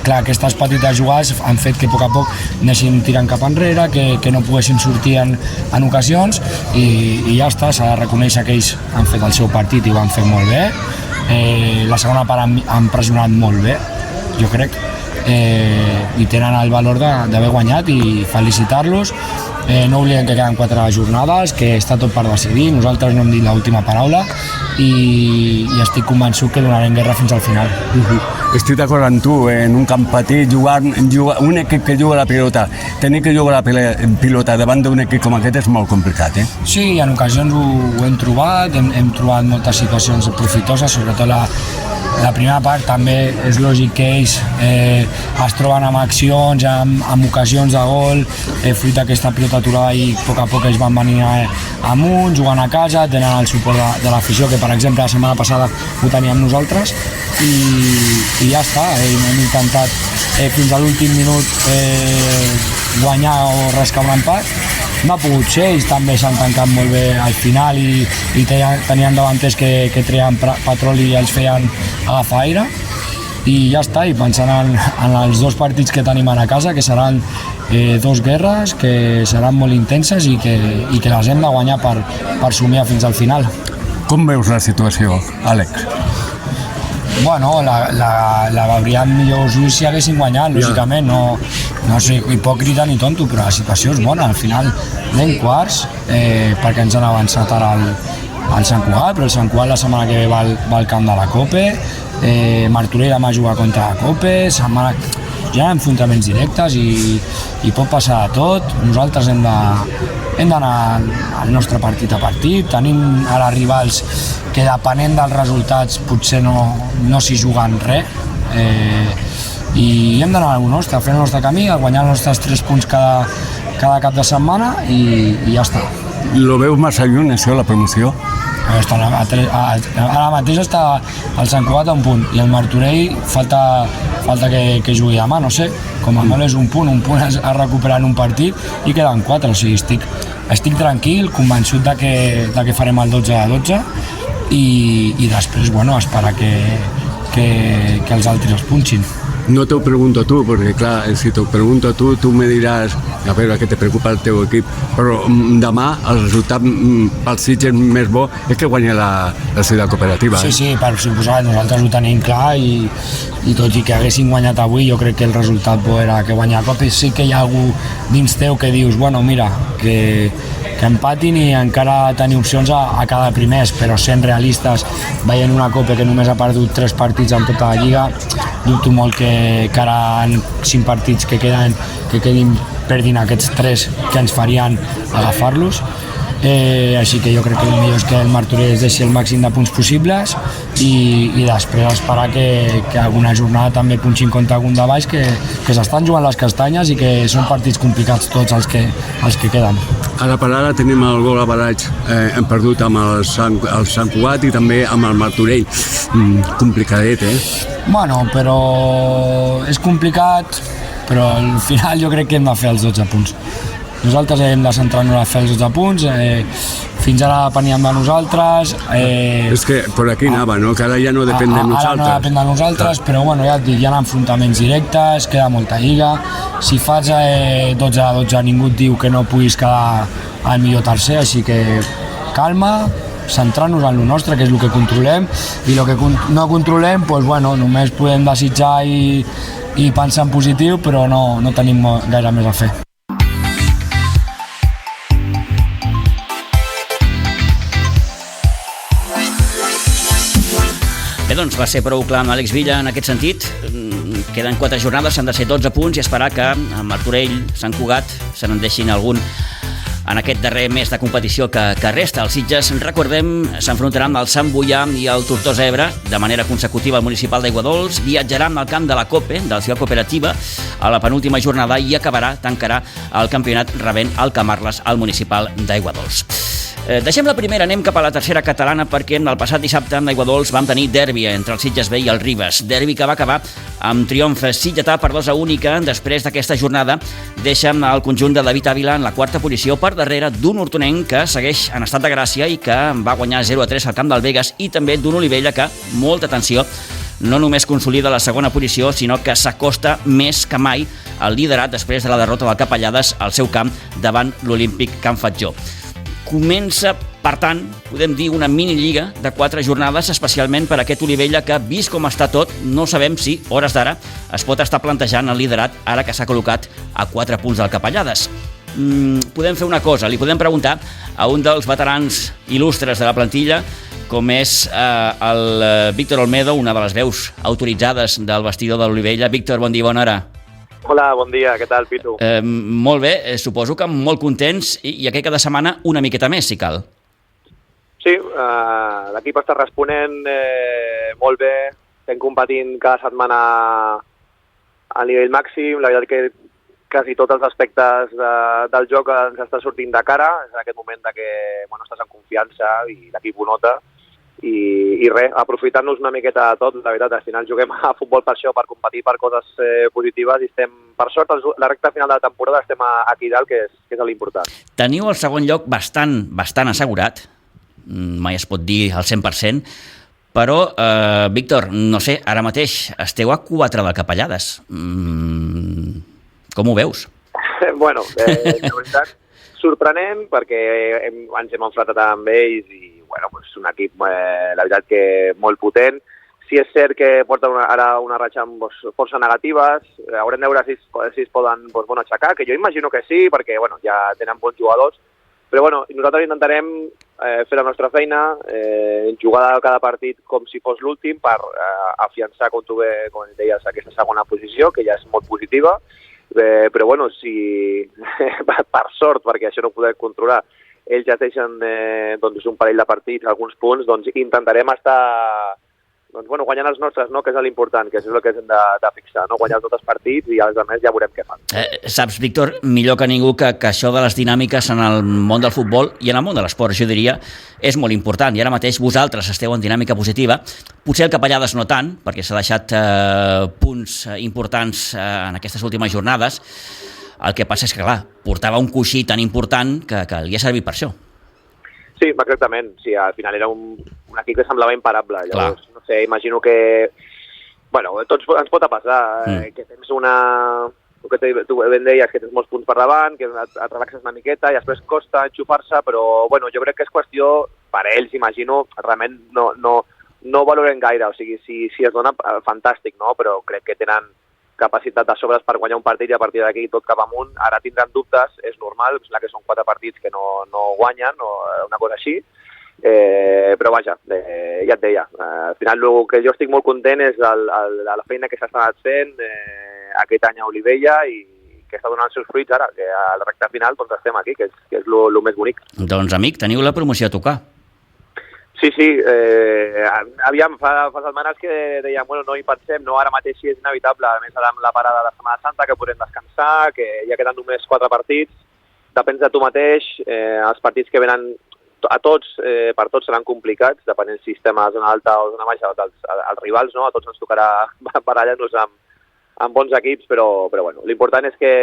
Speaker 4: clar, aquestes petites jugades han fet que a poc anessin tirant cap enrere, que no poguessin sortir en ocasions i ja està, s'ha de reconèixer que ells han fet el seu partit i ho han fet molt bé. La segona part han pressionat molt bé, jo crec, i tenen el valor d'haver guanyat i felicitar-los. No oblidem que queden 4 jornades, que està tot per decidir, nosaltres no hem dit l'última paraula i estic convençut que donarem guerra fins al final.
Speaker 5: Estic d'acord amb tu, en un camp petit, un equip que juga la pilota, tenir que jugar la pilota davant d'un equip com aquest és molt complicat, eh?
Speaker 4: Sí, en ocasions ho hem trobat, hem trobat moltes situacions profitoses, sobretot la primera part. També és lògic que ells es troben amb accions, amb ocasions de gol, fruit d'aquesta pilota aturada i a poc ells van venir amunt, jugant a casa, tenen el suport de l'afició, que per exemple la setmana passada ho teníem nosaltres, i ja està, hem intentat fins a l'últim minut guanyar o rascar un empat. No ha pogut ser, ells també s'han tancat molt bé al final i tenien davanters que treien petroli i els feien agafar aire i ja està, i pensant en els 2 partits que tenim a casa, que seran 2 guerres que seran molt intenses i que les hem de guanyar per somiar fins al final.
Speaker 5: Com veus la situació, Àlex?
Speaker 4: Bueno, la veuríem millor si haguessin guanyat, lògicament, no soy hipòcrita ni tonto, però la situació és bona. Al final anem quarts, perquè ens han avançat ara al Sant Cugat, però el Sant Cugat la setmana que ve va al camp de la Cope, Martorell demà juga contra la Cope, hi ha enfrontaments directes i pot passar de tot. Nosaltres hem d'anar al nostre partit a partit, tenim ara rivals que depenent dels resultats potser no s'hi juguen res, i hem d'anar al nostre, a fer el nostre camí, a guanyar els nostres 3 punts cada cap de setmana i ja està.
Speaker 5: Lo veus massa lluny, això, la promoció?
Speaker 4: Ara mateix està el Sant Cugat a un punt i el Martorell falta que jugui demà, no sé, com a molt és un punt es recupera en un partit i queden 4, o sigui, estic tranquil, convençut de que farem el 12-12 i després, bueno, esperar que els altres els punxin.
Speaker 5: No te ho pregunto a tu, perquè clar, si te ho pregunto a tu, tu me diràs, a veure, que te preocupa el teu equip, però demà el resultat pel Sitges més bo és que guanya la Ciutat Cooperativa.
Speaker 4: Sí, per suposat, nosaltres ho tenim clar i tot i que haguessin guanyat avui, jo crec que el resultat bo era que guanya la Copa. Sí que hi ha algú dins teu que dius, bueno, mira, que empatin i encara tenir opcions a cada primers, però sent realistes, veient una Copa que només ha perdut 3 partits en tota la Lliga, dubto molt que ara en 5 partits que quedin perdin aquests 3 que ens farien agafar-los. Així que jo crec que el millor és que el Martorell es deixi el màxim de punts possibles i després esperar que alguna jornada també punxin contra algun de baix, que s'estan jugant les castanyes i que són partits complicats tots els que queden.
Speaker 5: Ara per ara tenim el gol a baratge, hem perdut amb el Sant Cugat i també amb el Martorell. Complicadet,
Speaker 4: Bueno, però és complicat, però al final jo crec que hem de fer els 12 punts. Nosaltres hem de centrar-nos a fer els 12 punts, fins ara depeníem de nosaltres.
Speaker 5: És que per aquí anava, no? Que ara ja no depèn de nosaltres.
Speaker 4: Ara no depèn de nosaltres, però bueno, ja et dic, hi ha enfrontaments directes, queda molta lliga. Si fas 12-12 ningú et diu que no puguis quedar al millor tercer, així que calma, centrar-nos en el nostre, que és el que controlem, i el que no controlem, doncs, bueno, només podem desitjar i pensar en positiu, però no tenim gaire més a fer.
Speaker 1: Bé, doncs va ser prou clar amb Àlex Villa en aquest sentit. Queden 4 jornades, s'han de ser 12 punts i esperar que a Martorell, Sant Cugat, se n'en deixin algun en aquest darrer mes de competició que resta. Els Sitges, recordem, s'enfrontaran al Sant Boià i al Tortosa Ebre de manera consecutiva al municipal d'Aiguadols, viatjaran al camp de la Cope, de la Ciutat Cooperativa, a la penúltima jornada i tancarà el campionat rebent el Camarles al municipal d'Aiguadols. Deixem la primera, anem cap a la tercera catalana, perquè el passat dissabte en Aiguadols vam tenir derbi entre el Sitges B i el Ribes. Derbi que va acabar amb triomf sitgetà per 2-1 i que després d'aquesta jornada deixa el conjunt de David Ávila en la 4a posició per darrere d'un hortonenc que segueix en estat de gràcia i que va guanyar 0-3 al camp del Vegas, i també d'un Olivella que, molta atenció, no només consolida la segona posició, sinó que s'acosta més que mai al liderat després de la derrota del Capellades al seu camp davant l'Olímpic Can Fatjó. Comença, per tant, podem dir una minilliga de 4 jornades, especialment per aquest Olivella que, vist com està tot, no sabem si, hores d'ara, es pot estar plantejant el liderat ara que s'ha col·locat a 4 punts del Capellades. Podem fer una cosa, li podem preguntar a un dels veterans il·lustres de la plantilla, com és el Víctor Olmedo, una de les veus autoritzades del vestidor de l'Olivella. Víctor, bon dia, bona hora.
Speaker 6: Hola, bon dia, què tal, Pitu?
Speaker 1: Molt bé, suposo que molt contents i aquest cada setmana una miqueta més, si cal.
Speaker 6: Sí, l'equip està responent molt bé, estem competint cada setmana a nivell màxim, la veritat que quasi tots els aspectes del joc ens està sortint de cara, és en aquest moment que estàs en confiança i l'equip ho nota, i res, aprofitant-nos una miqueta de tot, la veritat, al final juguem a futbol per això, per competir per coses positives i estem, per sort, la recta final de la temporada estem aquí dalt, que és l'important.
Speaker 1: Teniu el segon lloc bastant assegurat, mai es pot dir al 100%, però, Víctor, no sé, ara mateix esteu a 4 del Capellades. Com ho veus?
Speaker 6: Bueno, la veritat, sorprenent, perquè ens hem enfrontat amb ells i és un equip, la veritat, que molt potent. Sí és cert que porta ara una ratxa amb força negatives, haurem de veure si es poden aixecar, que jo imagino que sí, perquè ja tenen bons jugadors, però nosaltres intentarem fer la nostra feina, jugar cada partit com si fos l'últim per afiançar, com tu bé deies, aquesta segona posició, que ja és molt positiva, però si per sort, perquè això no ho podem controlar, ells ja deixen un parell de partits, alguns punts, intentarem estar guanyant els nostres, que és l'important, que és el que hem de fixar, guanyar tots els partits i els altres ja veurem què fan.
Speaker 1: Saps, Víctor, millor que ningú que això de les dinàmiques en el món del futbol i en el món de l'esport, jo diria, és molt important, i ara mateix vosaltres esteu en dinàmica positiva, potser el Capellades no tant, perquè s'ha deixat punts importants en aquestes últimes jornades. El que passa és que, clar, portava un coixí tan important que li ha servit per això.
Speaker 6: Sí, exactament. Sí, al final era un equip que semblava imparable. Llavors, no sé, imagino que... tots ens pot passar, que tens el que tu ben deies, que tens molts punts per davant, que et relaxes una miqueta i després costa enxufar-se, però jo crec que és qüestió, per ells, imagino, realment no valorem gaire. O sigui, si es dona, fantàstic, no? Però crec que tenen capacitat de sobres per guanyar un partit i a partir d'aquí tot cap amunt. Ara tindran dubtes, és normal, que són 4 partits que no guanyen o una cosa així, però vaja, ja et deia, al final el que jo estic molt content és la feina que s'ha estat fent aquest any a Olivella i que està donant els seus fruits ara, que a la recta final estem aquí, que és el més bonic.
Speaker 1: Doncs, amic, teniu la promoció a tocar.
Speaker 6: Sí, aviam, fa setmanes que dèiem, no hi pensem, ara mateix sí és inevitable, a més ara amb la parada de Setmana Santa, que podem descansar, que ja queden només 4 partits, depèn de tu mateix, els partits que venen a tots, per tots seran complicats, depenent si estem a la zona alta o zona baixa, els rivals, a tots ens tocarà barallar-nos amb bons equips, però l'important és que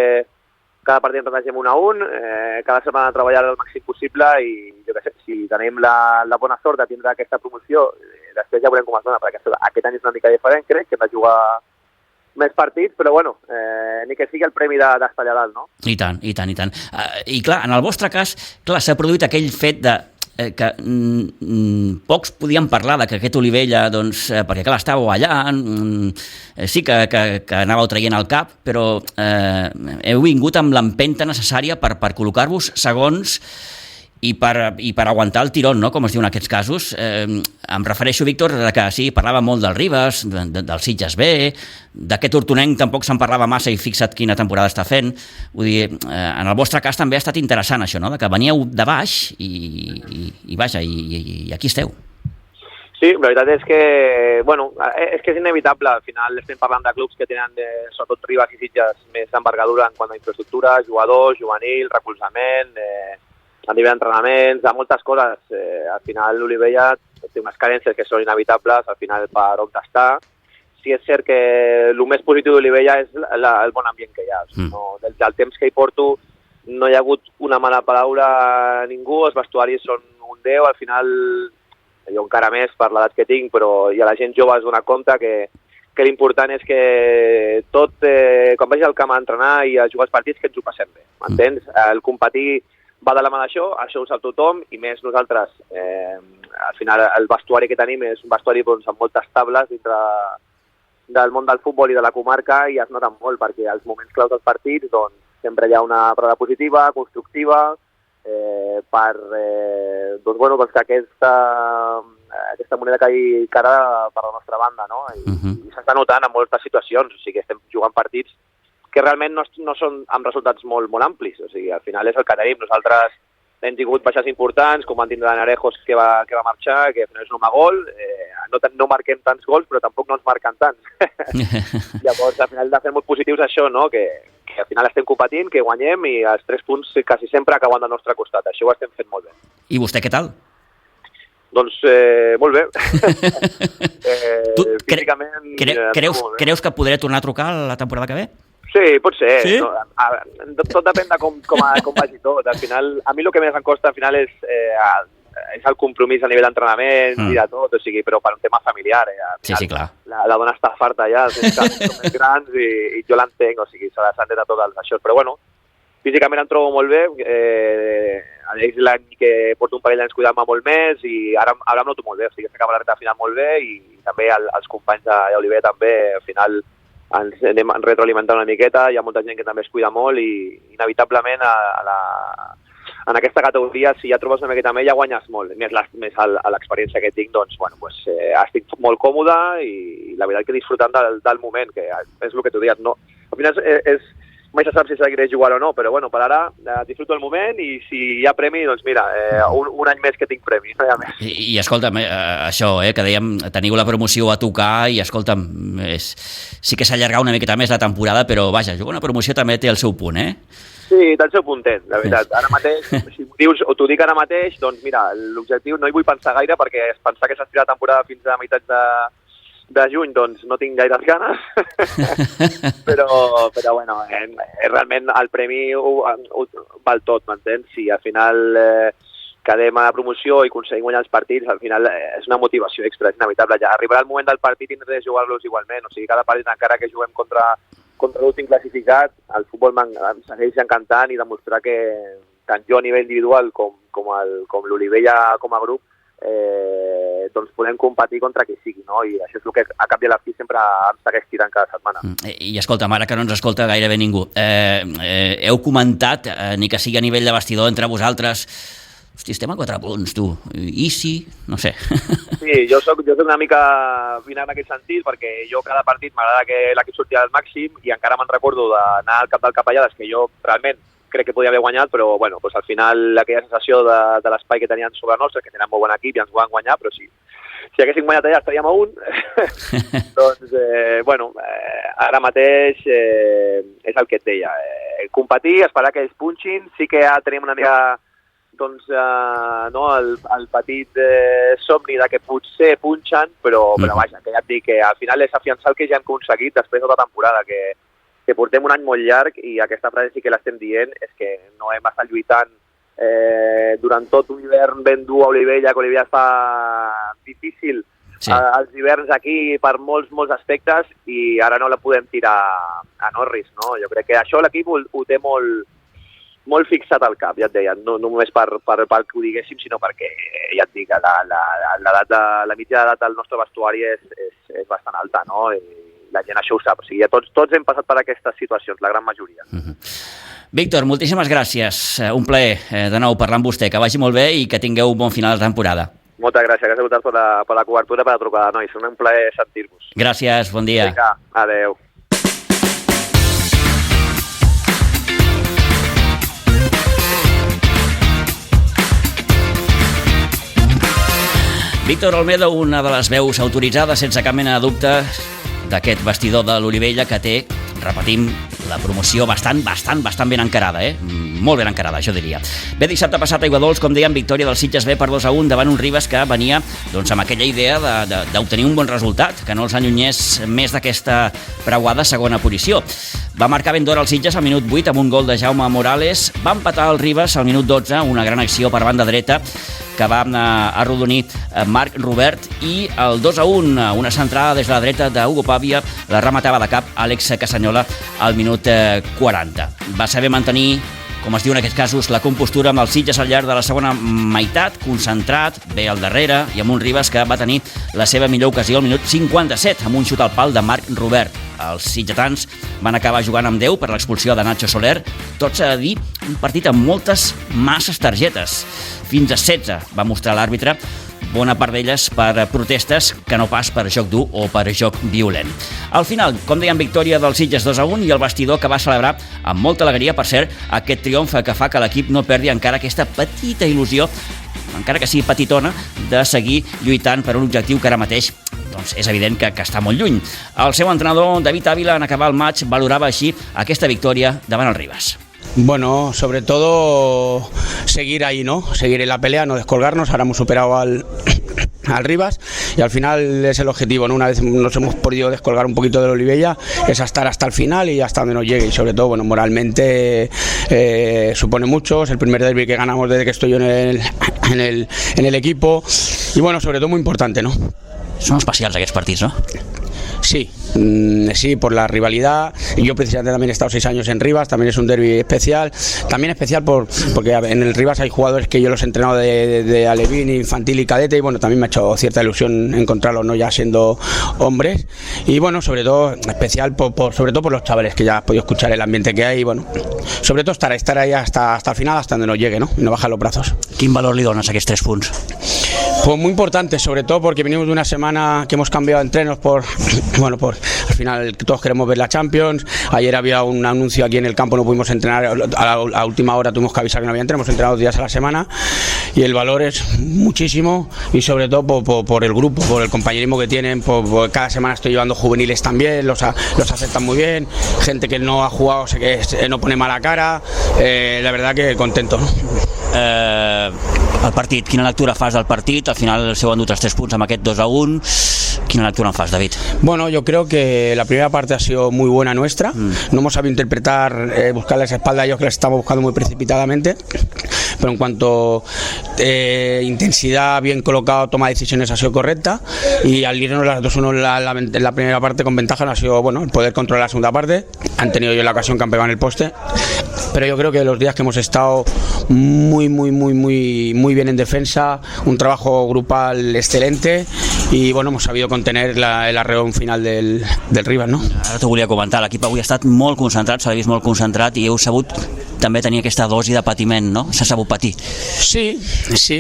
Speaker 6: cada partit ens plantegem 1 a 1, cada setmana treballar el màxim possible i jo què sé, si tenim la bona sort de tindre aquesta promoció, després ja veurem com es dona, perquè aquest any és una mica diferent, crec, que hem de jugar més partits, però ni que sigui el premi d'estar allà dalt, no?
Speaker 1: I tant. I clar, en el vostre cas, s'ha produït aquell fet de que pocs podien parlar de que aquest Olivella, perquè clar, estàveu allà, sí que anàveu traient el cap, però heu vingut amb l'empenta necessària per col·locar-vos segons i per aguantar el tirón, no? Com es diu en aquests casos. Em refereixo, Víctor, que sí, parlava molt del Ribes, del Sitges B, d'aquest Hortonenc tampoc se'n parlava massa i fixa't quina temporada està fent. Vull dir, en el vostre cas també ha estat interessant això, no? Que veníeu de baix i vaja, i aquí esteu.
Speaker 6: Sí, la veritat és que, és que és inevitable. Al final estem parlant de clubs que tenen, sobretot Ribes i Sitges, més envergadura en quant a infraestructura, jugadors, juvenil, recolzament, a nivell d'entrenaments, de moltes coses. Al final l'Olivella té unes carències que són inevitables, al final per on està. Sí és cert que el més positiu d'Olivella és el bon ambient que hi ha. Del temps que hi porto no hi ha hagut una mala paraula a ningú, els vestuaris són un 10, al final jo encara més per l'edat que tinc, però i a la gent jove es dona compte que l'important és que tot, quan vagi al camp a entrenar i a jugar els partits, que ens ho passem bé, m'entens? El competir va de la mà d'això, això ho sap tothom, i més nosaltres, al final el vestuari que tenim és un vestuari doncs, amb moltes tables dintre del món del futbol i de la comarca, i es nota molt, perquè als moments claus dels partits doncs, sempre hi ha una prova positiva, constructiva, doncs que aquesta moneda caigui cara per la nostra banda, no? I s'està notant en moltes situacions, o sigui, estem jugant partits que realment no són amb resultats molt amplis, o sigui, al final és el que tenim. Nosaltres hem tingut baixes importants, com van tindre l'Anarejos que va marxar, que al final és un home gol, no marquem tants gols, però tampoc no ens marquen tants. Llavors, al final hem de fer molt positius això, no? Que al final estem competint, que guanyem, i els 3 punts quasi sempre acaben del nostre costat. Això ho estem fent molt bé.
Speaker 1: I vostè què tal?
Speaker 6: Doncs molt bé.
Speaker 1: Físicament... Creus que podré tornar a trucar la temporada que ve?
Speaker 6: Sí, pot ser.
Speaker 1: Sí?
Speaker 6: No? Tot depèn de com vagi tot. Al final, a mi el que més em costa al final és el compromís a nivell d'entrenament i de tot, o sigui, però per un tema familiar.
Speaker 1: Sí, clar.
Speaker 6: La dona està farta ja, els nens són més grans i jo l'entenc, o sigui, s'ha de tot això. Però bueno, físicament em trobo molt bé, l'any que porto un parell d'anys cuidant-me molt més i ara em noto molt bé, o sigui, s'acaba la reta final molt bé i també els companys d'Oliver també, al final ens anem retroalimentant una miqueta, hi ha molta gent que també es cuida molt i inevitablement en aquesta categoria, si ja trobes una miqueta amb ella, guanyes molt. Més a l'experiència que tinc, doncs, estic molt còmode i la veritat que disfrutant del moment, que és el que t'ho dius. No, al final mai se sap si seguiré jugant o no, però per ara disfruto el moment i si hi ha premi, doncs mira, un any més que tinc premi, no hi ha més.
Speaker 1: I escolta'm, això, que dèiem, teniu la promoció a tocar i escolta'm, sí que s'allarga una miqueta més la temporada, però vaja, jugar una promoció també té el seu punt,
Speaker 6: Sí, té el seu puntet, la veritat. Ara mateix, si m'ho dius o t'ho dic ara mateix, doncs mira, l'objectiu no hi vull pensar gaire perquè pensar que s'estira la temporada fins a meitat de juny, doncs no tinc gaires ganes, però realment el premi ho val tot, m'entens? Si al final quedem a la promoció i aconseguim guanyar els partits, al final és una motivació extra, és inevitable. Ja arribarà el moment del partit i tindré de jugar-los igualment, o sigui, cada partit, encara que juguem contra l'últim classificat, el futbol em segueix encantant i demostrar que tant jo a nivell individual com l'Olivella com a grup doncs podem competir contra qui sigui, no? I això és el que a cap i a la fi sempre em segueix tirant cada setmana.
Speaker 1: I escolta'm, ara que no ens escolta gairebé ningú, heu comentat, ni que sigui a nivell de vestidor entre vosaltres, hosti, estem a 4 punts, tu, i si, no sé.
Speaker 6: Sí, jo soc una mica final en aquest sentit, perquè jo cada partit m'agrada que l'equip surti al màxim i encara me'n recordo d'anar al cap del Capellades, que jo realment crec que podia haver guanyat, però doncs al final aquella sensació de l'espai que tenien sobre nostre, que tenen molt bon equip i ens van guanyar, però si haguéssim guanyat allà estaríem a 1, doncs ara mateix és el que et deia. Competir, esperar que ells punxin, sí que ja tenim una mica el petit somni de que potser punxen, però vaja, que ja et dic que al final és afiançar el que ja hem aconseguit després de tota temporada, que portem un any molt llarg i aquesta frase sí que l'estem dient, és que no hem estat lluitant durant tot un hivern ben dur a Olivella, que Olivella fa difícil els hiverns aquí per molts aspectes i ara no la podem tirar a Norris, no? Jo crec que això l'equip ho té molt fixat al cap, ja et deia, no només per que ho diguéssim, sinó perquè, ja et dic, la mitja d'edat del nostre vestuari és bastant alta, no? I la gent això ho sap, o sigui, tots hem passat per aquestes situacions, la gran majoria.
Speaker 1: Víctor, moltíssimes gràcies, un plaer de nou parlar amb vostè, que vagi molt bé i que tingueu un bon final de temporada.
Speaker 6: Moltes gràcies, gràcies a vosaltres per la cobertura, per la trucada, nois, un plaer sentir-vos.
Speaker 1: Gràcies, bon dia.
Speaker 6: Vinga, adeu.
Speaker 1: Víctor Olmedo, una de les veus autoritzades sense cap mena de dubte d'aquest vestidor de l'Olivella que té, repetim, la promoció bastant ben encarada, molt ben encarada, això diria. Bé, dissabte passat a Aiguadols, com dèiem, victòria del Sitges B per 2-1 davant un Ribes que venia amb aquella idea d'obtenir un bon resultat, que no els allunyés més d'aquesta preuada segona posició. Va marcar ben d'hora el Sitges al minut 8 amb un gol de Jaume Morales, va empatar el Ribes al minut 12, una gran acció per banda dreta, que va arrodonir Marc Robert, i el 2-1, una centrada des de la dreta d'Hugo Pavia, la rematava de cap Àlex Casanyola al minut 40. Va saber mantenir, com es diu en aquests casos, la compostura amb els Sitges al llarg de la segona meitat, concentrat, bé al darrere, i amb un Ribas que va tenir la seva millor ocasió al minut 57, amb un xut al pal de Marc Robert. Els sitgetans van acabar jugant amb 10 per l'expulsió de Nacho Soler. Tot s'ha de dir, un partit amb masses targetes. Fins a 16 va mostrar l'àrbitre, bona part d'elles per protestes que no pas per joc dur o per joc violent. Al final, com dèiem, victòria dels Sitges 2-1 i el vestidor que va celebrar amb molta alegria, per cert, aquest triomf que fa que l'equip no perdi encara aquesta petita il·lusió, encara que sigui petitona, de seguir lluitant per un objectiu que ara mateix és evident que està molt lluny. El seu entrenador, David Ávila, en acabar el maig, valorava així aquesta victòria davant el Ribas.
Speaker 7: Bueno, sobre todo seguir ahí, ¿no? Seguir en la pelea, no descolgarnos. Ahora hemos superado al Ribas y al final es el objetivo, ¿no? Una vez nos hemos podido descolgar un poquito del Olivella, es estar hasta el final y hasta donde nos llegue, y sobre todo, bueno, moralmente supone mucho. Es el primer derbi que ganamos desde que estoy yo en el equipo y bueno, sobre todo muy importante, ¿no?
Speaker 1: Són especials aquests partits, no?
Speaker 7: Sí, sí, por la rivalidad. Yo precisamente también he estado 6 años en Rivas, también es un derbi especial. También especial porque en el Rivas hay jugadores que yo los he entrenado de alevín, infantil y cadete, y bueno, también me ha hecho cierta ilusión encontrarlos, ¿no? Ya siendo hombres. Y bueno, sobre todo especial sobre todo por los chavales, que ya has podido escuchar el ambiente que hay, y bueno, sobre todo estar ahí hasta el final, hasta donde nos llegue, ¿no? Y no bajar los brazos.
Speaker 1: Quin valor li dones a aquests 3 punts?
Speaker 7: Pues muy importante, sobre todo porque venimos de una semana que hemos cambiado entrenos por al final todos queremos ver la Champions. Ayer había un anuncio aquí en el campo, no pudimos entrenar, a última hora tuvimos que avisar que no había entreno, hemos entrenado 2 días a la semana y el valor es muchísimo, y sobre todo por el grupo, por el compañerismo que tienen, por cada semana estoy llevando juveniles también, los aceptan muy bien, gente que no ha jugado sé que no pone mala cara, la verdad que contento, ¿no?
Speaker 1: El partit, quina lectura fas del partit? Al final se han dut els 3 punts amb aquest 2-1. Quina lectura en fas, David?
Speaker 7: Bueno, yo creo que la primera parte ha sido muy buena nuestra. No hemos sabido interpretar, buscarles espalda a ellos, que les estamos buscando muy precipitadamente. Pero en cuanto intensidad, bien colocado, toma de decisiones ha sido correcta. Y al irnos las 2-1 en la primera parte con ventaja no ha sido bueno el poder controlar la segunda parte. Han tenido yo la ocasión que han pegado en el poste. Pero yo creo que los días que hemos estado muy bien en defensa, un trabajo grupal excelente, y bueno, hemos sabido contener el arreón final del Ribas, ¿no?
Speaker 1: Ara t'ho volia comentar, l'equip avui ha estat molt concentrat, s'ha vist molt concentrat, i heu sabut també tenir aquesta dosi de patiment, ¿no? S'ha sabut patir.
Speaker 7: Sí,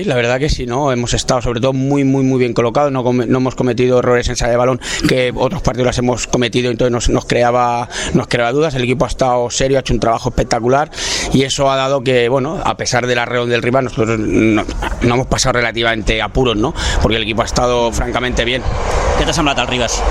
Speaker 7: la verdad que sí, ¿no? Hemos estado sobre todo muy bien colocados, no hemos cometido errores en salida de balón que otros partidos las hemos cometido, entonces nos creaba dudas. El equipo ha estado serio, ha hecho un trabajo espectacular, y eso ha dado que, bueno, a pesar del arreón del Ribas, nosotros no hemos pasado relativamente apuros, ¿no? Porque el equipo ha estado francamente bien.
Speaker 1: Què t'ha semblat el Ribas?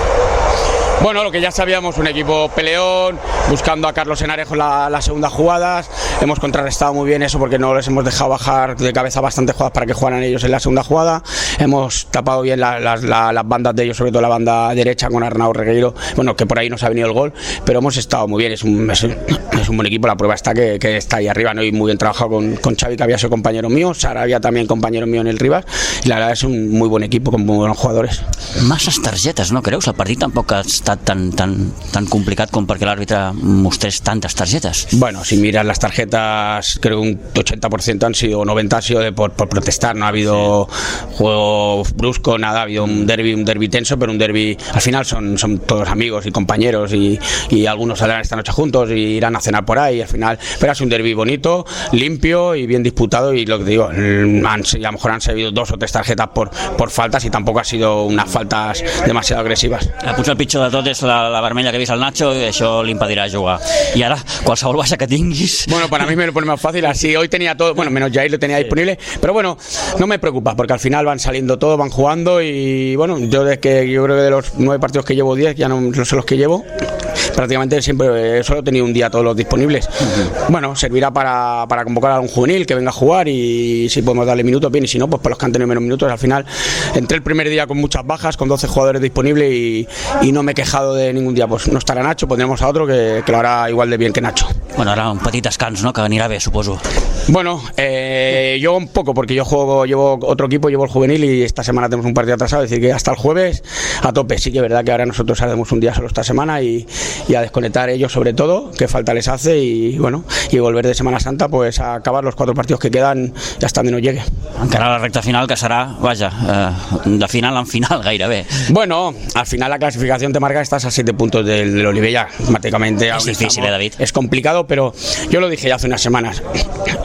Speaker 7: Bueno, lo que ya sabíamos, un equipo peleón, buscando a Carlos Henarejo las segundas jugadas. Hemos contrarrestado muy bien eso porque no les hemos dejado bajar de cabeza bastantes jugadas para que jugaran ellos en la segunda jugada. Hemos tapado bien las bandas de ellos, sobre todo la banda derecha con Arnau Regueiro, bueno, que por ahí nos ha venido el gol, pero hemos estado muy bien. Es un buen equipo, la prueba está que está ahí arriba, ¿no? Y muy bien trabajado con Xavi, que había sido compañero mío, Sarabia también compañero mío en el Ribas, y la verdad es un muy buen equipo con muy buenos jugadores.
Speaker 1: Masses targetes, no creus? El partit tampoc ha estat tan complicat com perquè l'àrbitre mostrés tantes targetes.
Speaker 7: Bueno, si miras las tarjetas, creo que un 80% han sido, 90% han sido por protestar, no ha habido juego brusco, nada, ha habido un derbi tenso, pero un derbi, al final son todos amigos y compañeros, y algunos saldrán esta noche juntos y irán a cenar por ahí, al final, pero es un derbi bonito, limpio y bien disputado, y lo que te digo, a lo mejor han servido 2 o 3 tarjetas por faltas, y tampoco ha sido unas faltas demasiado agresivas.
Speaker 1: Potser el pitjor de tot és la vermella que ha vist el Nacho, i això li impedirà jugar. I ara, qualsevol baixa que tinguis...
Speaker 7: Bueno, para mí me lo pone más fácil, así hoy tenía todo, bueno, menos Jair lo tenía disponible, pero bueno, no me preocupa, porque al final van saliendo todos, van jugando, y bueno, yo creo que de los 9 partidos que llevo, 10 ya no son los que llevo, prácticamente siempre solo he tenido un día todos los disponibles. Bueno, servirá para convocar a un juvenil que venga a jugar y si podemos darle minutos bien, y si no, pues para los que han tenido menos minutos. Al final entré el primer día con muchas bajas, con 12 jugadores disponibles y no me he quejado de ningún día. Pues no estará Nacho, pondremos a otro que lo hará igual de bien que Nacho.
Speaker 1: Bueno, ara un petit descans, no?, que anirà bé, suposo.
Speaker 7: Bueno, yo un poco, porque llevo otro equipo, llevo el juvenil y esta semana tenemos un partido atrasado, es decir que hasta el jueves a tope. Sí que es verdad que ahora nosotros haremos un día solo esta semana y a desconectar ellos sobre todo, que falta les hace, y bueno, y volver de Semana Santa pues a acabar los 4 partidos que quedan y hasta donde nos llegue.
Speaker 1: Encara la recta final, que serà, vaja, de final en final gairebé.
Speaker 7: Bueno, al final la clasificación te marca, estás a 7 puntos del Olivella, matemáticamente.
Speaker 1: Es difícil, David.
Speaker 7: Es complicado, pero yo lo dije ya hace unas semanas.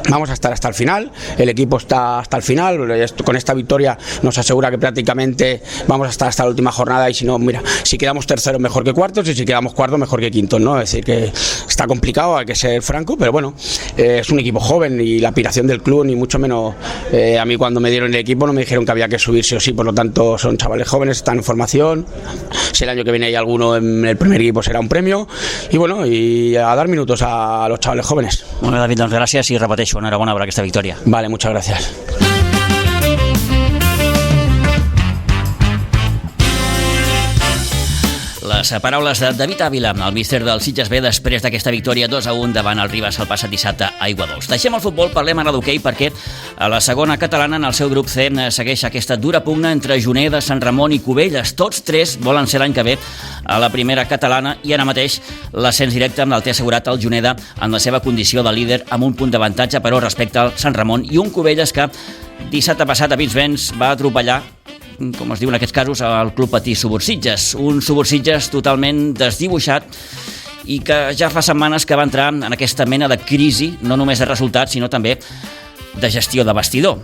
Speaker 7: Vamos a estar hasta el final, el equipo está hasta el final, con esta victoria nos asegura que prácticamente vamos a estar hasta la última jornada, y si no, mira, si quedamos terceros mejor que cuartos, y si quedamos cuartos mejor que quintos, ¿no? Es decir que está complicado, hay que ser franco, pero bueno, es un equipo joven y la aspiración del club, ni mucho menos, a mí cuando me dieron el equipo no me dijeron que había que subir sí o sí, por lo tanto son chavales jóvenes, están en formación, si el año que viene hay alguno en el primer equipo será un premio, y bueno, y a dar minutos a los chavales jóvenes.
Speaker 1: Molt bé, David, doncs gràcies i repeteixo, enhorabona per aquesta victòria.
Speaker 7: Vale, muchas gracias.
Speaker 1: Les paraules de David Ávila, el míster del Sitges B, després d'aquesta victòria 2-1 davant el Ribas el passat dissabte a Aiguadols. Deixem el futbol, parlem ara d'hoquei, perquè a la segona catalana, en el seu grup C, segueix aquesta dura pugna entre Juneda, Sant Ramon i Cubelles. Tots 3 volen ser l'any que ve a la primera catalana, i ara mateix l'ascens directe el té assegurat el Juneda en la seva condició de líder, amb un punt d'avantatge, però respecte al Sant Ramon, i un Cubelles que dissabte passat a Pinsbens va atropellar, com es diu en aquests casos, al Club Patí Subursitges. Un Subursitges totalment desdibuixat i que ja fa setmanes que va entrar en aquesta mena de crisi, no només de resultats, sinó també de gestió de vestidor.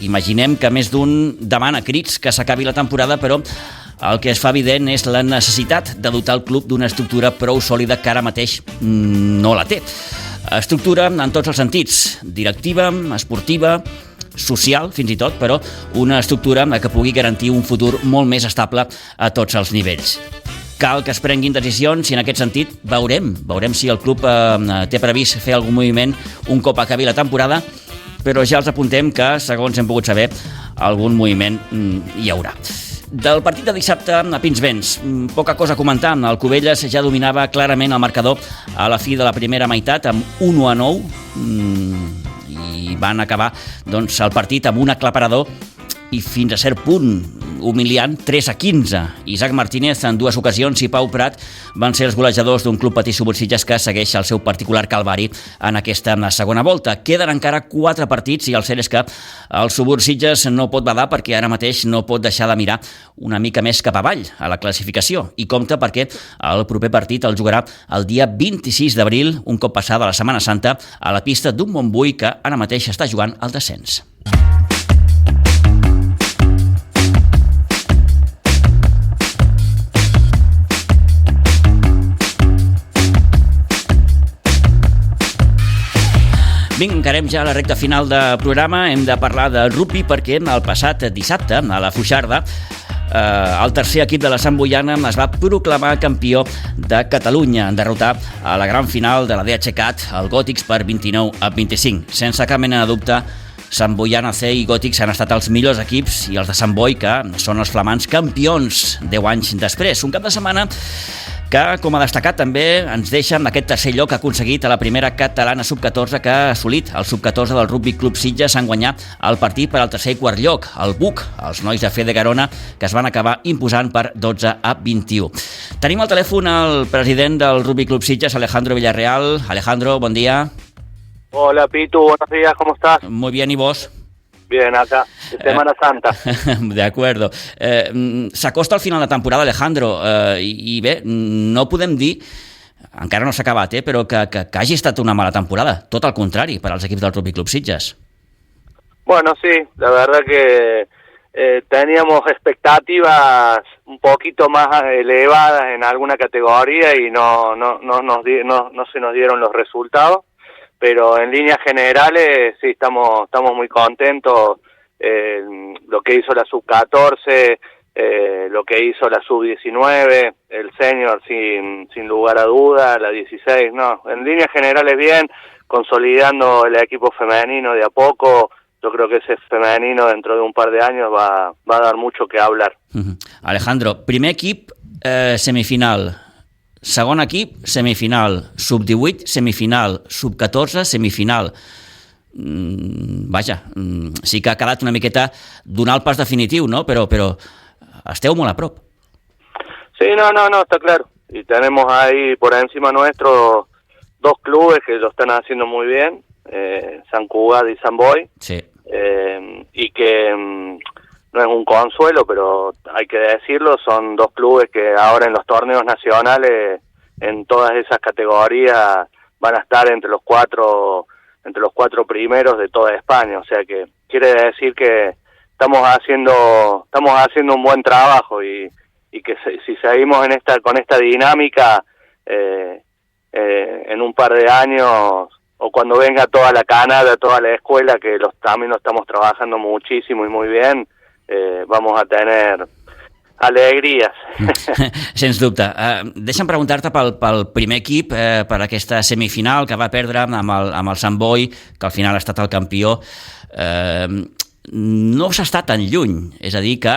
Speaker 1: Imaginem que més d'un demana a crits que s'acabi la temporada, però el que es fa evident és la necessitat de dotar el club d'una estructura prou sòlida que ara mateix no la té. Estructura en tots els sentits, directiva, esportiva, social, fins i tot, però una estructura que pugui garantir un futur molt més estable a tots els nivells. Cal que es prenguin decisions i en aquest sentit veurem si el club té previst fer algun moviment un cop acabi la temporada, però ja els apuntem que, segons hem pogut saber, algun moviment hi haurà. Del partit de dissabte a Pinsbens, poca cosa a comentar. El Cubelles ja dominava clarament el marcador a la fi de la primera meitat amb 1-9, i van acabar el partit amb un aclaparador i fins a cert punt humiliant 3-15. Isaac Martínez en 2 ocasions i Pau Prat van ser els golejadors d'un Club Patí Subursitges que segueix el seu particular calvari en aquesta segona volta. Queden encara 4 partits i el cert és que el Subursitges no pot badar perquè ara mateix no pot deixar de mirar una mica més cap avall a la classificació, i compta perquè el proper partit el jugarà el dia 26 d'abril, un cop passada la Setmana Santa, a la pista d'un Montbui que ara mateix està jugant al descens. Vinga, encarem ja la recta final de programa. Hem de parlar de rugby perquè el passat dissabte, a la Foixarda, el tercer equip de la Sant Boiana es va proclamar campió de Catalunya en derrotar a la gran final de la DHCat el Gòtics per 29-25. Sense cap mena de dubte, Sant Boiana C i Gòtics han estat els millors equips, i els de Sant Boi, que són els flamants campions 10 anys després. Un cap de setmana que, com a destacat, també ens deixa aquest tercer lloc que ha aconseguit a la primera catalana sub-14 que ha assolit el sub-14 del Rugby Club Sitges en guanyar el partit per al tercer i quart lloc, el BUC, els nois de Fede Garona, que es van acabar imposant per 12-21. Tenim al telèfon el president del Rugby Club Sitges, Alejandro Villarreal. Alejandro, bon dia.
Speaker 8: Hola, Pitu, buenos días, ¿cómo estás?
Speaker 1: Muy bien, ¿y vos?
Speaker 8: Bien, acá, de Semana Santa.
Speaker 1: De acuerdo. S'acosta al final de temporada, Alejandro, i bé, no podem dir, encara no s'ha acabat, però que hagi estat una mala temporada. Tot al contrari, per als equips del Rugby Club Sitges.
Speaker 8: Bueno, sí, la verdad que teníamos expectativas un poquito más elevadas en alguna categoría y no se nos dieron los resultados. Pero en líneas generales sí estamos muy contentos. Lo que hizo la sub-14 lo que hizo la sub-19, el senior sin lugar a duda, la 16, no, en líneas generales bien, consolidando el equipo femenino de a poco. Yo creo que ese femenino dentro de un par de años va a dar mucho que hablar.
Speaker 1: Alejandro, primer equip semifinal, segon equip semifinal, sub-18 semifinal, sub-14 semifinal. Vaja, sí que ha quedat una miqueta donar el pas definitiu, no? Però esteu molt a prop.
Speaker 8: Sí, no, está claro. Y tenemos ahí por encima nuestro 2 clubes que lo están haciendo muy bien, San Cugat y San Boy.
Speaker 1: Sí.
Speaker 8: Y que no es un consuelo, pero hay que decirlo, son 2 clubes que ahora en los torneos nacionales, en todas esas categorías, van a estar entre los 4 primeros de toda España. O sea que quiere decir que estamos haciendo un buen trabajo y que si seguimos con esta dinámica, en un par de años, o cuando venga toda la Canada, toda la escuela, que también lo estamos trabajando muchísimo y muy bien, vamos a tener alegries.
Speaker 1: Sens dubte. Deixa'm preguntar-te pel primer equip, per aquesta semifinal que va perdre amb el Sant Boi, que al final ha estat el campió. No s'està tan lluny, és a dir que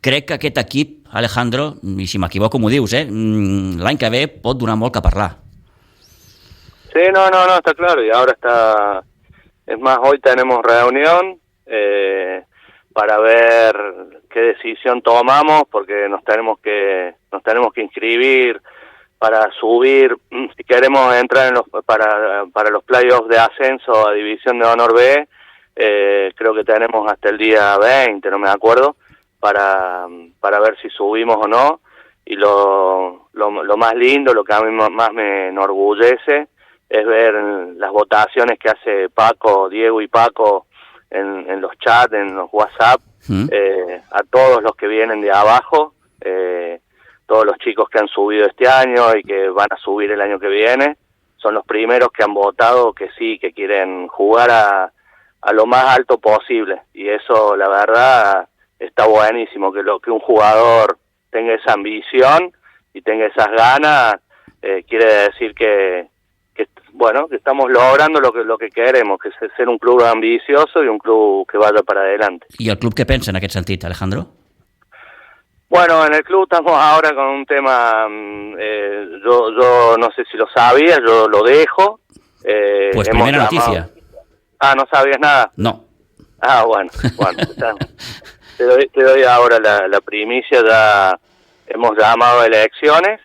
Speaker 1: crec que aquest equip, Alejandro, i si m'equivoco m'ho dius, l'any que ve pot donar molt que parlar.
Speaker 8: Sí, no, está claro, y ahora está, es más, hoy tenemos reunión para ver qué decisión tomamos, porque nos tenemos que inscribir para subir, si queremos entrar para los playoffs de ascenso a División de Honor B, creo que tenemos hasta el día 20, no me acuerdo, para ver si subimos o no. Y lo más lindo, lo que a mí más me enorgullece, es ver las votaciones que hace Diego y Paco en los chats, en los WhatsApp, a todos los que vienen de abajo, todos los chicos que han subido este año y que van a subir el año que viene, son los primeros que han votado que sí, que quieren jugar a lo más alto posible. Y eso, la verdad, está buenísimo, que un jugador tenga esa ambición y tenga esas ganas, quiere decir que estamos logrando lo que queremos, que es ser un club ambicioso y un club que vaya para adelante.
Speaker 1: I el club què pensa en aquest sentit, Alejandro?
Speaker 8: Bueno, en el club estamos ahora con un tema, yo no sé si lo sabía, yo lo dejo.
Speaker 1: Pues primera noticia.
Speaker 8: Ah, ¿no sabías nada?
Speaker 1: No.
Speaker 8: Ah, bueno, te doy ahora la primicia. Ya hemos llamado a elecciones,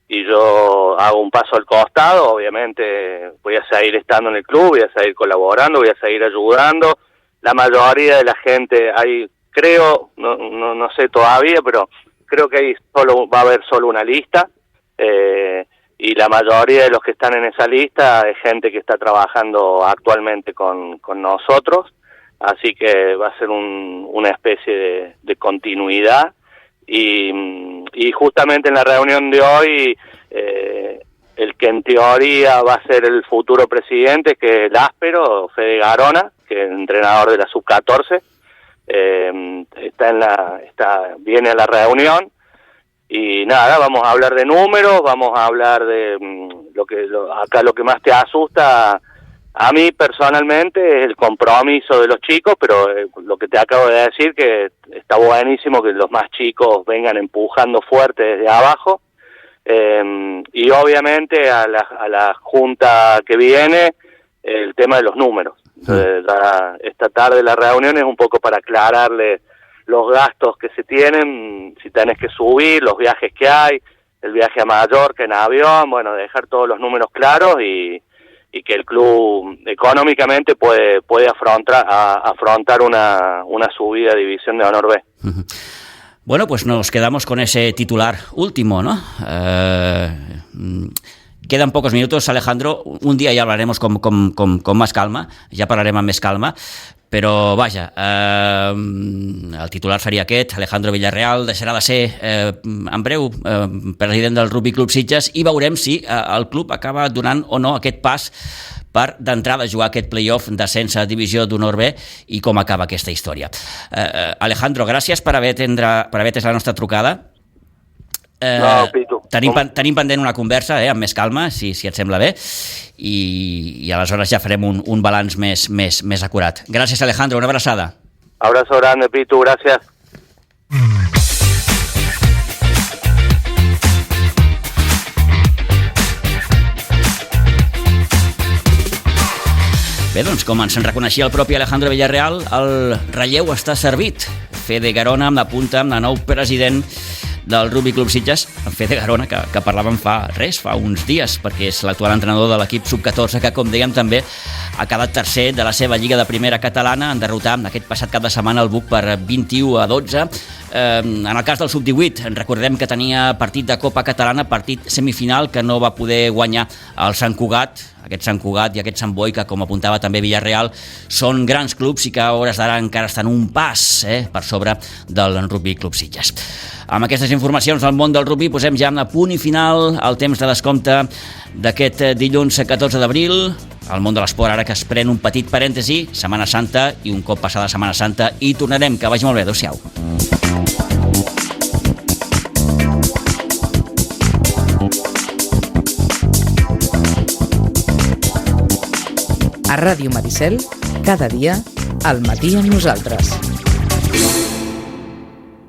Speaker 8: y yo hago un paso al costado. Obviamente voy a seguir estando en el club, voy a seguir colaborando, voy a seguir ayudando. La mayoría de la gente, creo, no sé todavía, pero creo que va a haber solo una lista, y la mayoría de los que están en esa lista es gente que está trabajando actualmente con nosotros, así que va a ser una especie de continuidad. Y justamente en la reunión de hoy, el que en teoría va a ser el futuro presidente, que es el áspero, Fede Garona, que es entrenador de la sub-14, viene a la reunión, y nada, vamos a hablar de números, vamos a hablar de lo que más te asusta a mí personalmente es el compromiso de los chicos, pero lo que te acabo de decir, que está buenísimo que los más chicos vengan empujando fuerte desde abajo, y obviamente a la junta que viene el tema de los números. Entonces, esta tarde la reunión es un poco para aclararle los gastos que se tienen, si tenés que subir, los viajes que hay, el viaje a Mallorca en avión, bueno, dejar todos los números claros y que el club económicamente puede afrontar una subida a División de Honor B.
Speaker 1: Bueno, pues nos quedamos con ese titular último, ¿no? Quedan pocos minutos, Alejandro. Un día ya hablaremos con más calma, ja parlarem amb més calma, però vaja, el titular seria aquest. Alejandro Villarreal deixarà de ser en breu president del Rugby Club Sitges i veurem si el club acaba donant o no aquest pas per d'entrada jugar aquest play-off d'ascens a Divisió d'Honor B i com acaba aquesta història. Alejandro, gràcies per haver atès la nostra trucada.
Speaker 8: No, Pitu.
Speaker 1: Tenim pendent una conversa amb més calma, si et sembla bé, i aleshores ja farem un balanç més acurat. Gràcies, Alejandro, una abraçada.
Speaker 8: Abrazo grande, Pitu, gracias.
Speaker 1: Bé, doncs, com ens en reconeixia el propi Alejandro Villarreal, el relleu està servit. Fede Garona apunta amb el nou president del Rugby Club Sitges, en Fede Garona, que parlàvem fa uns dies, perquè és l'actual entrenador de l'equip sub-14, que, com dèiem, també ha quedat tercer de la seva Lliga de Primera Catalana, en derrotar aquest passat cap de setmana el Buc per 21-12. En el cas del sub-18, recordem que tenia partit de Copa Catalana, partit semifinal, que no va poder guanyar el Sant Cugat, aquest Sant Cugat i aquest Sant Boi, que, com apuntava també Villarreal, són grans clubs i que a hores d'ara encara estan un pas per sobre del Rugby Club Sitges. Amb aquestes informacions del món del rugby posem ja a punt i final el temps de descompte d'aquest dilluns 14 d'abril. El món de l'esport ara que es pren un petit parèntesi, Setmana Santa, i un cop passada Setmana Santa i tornarem. Que vagi molt bé, adéu-siau.
Speaker 9: A Ràdio Maricel, cada dia, al matí amb nosaltres.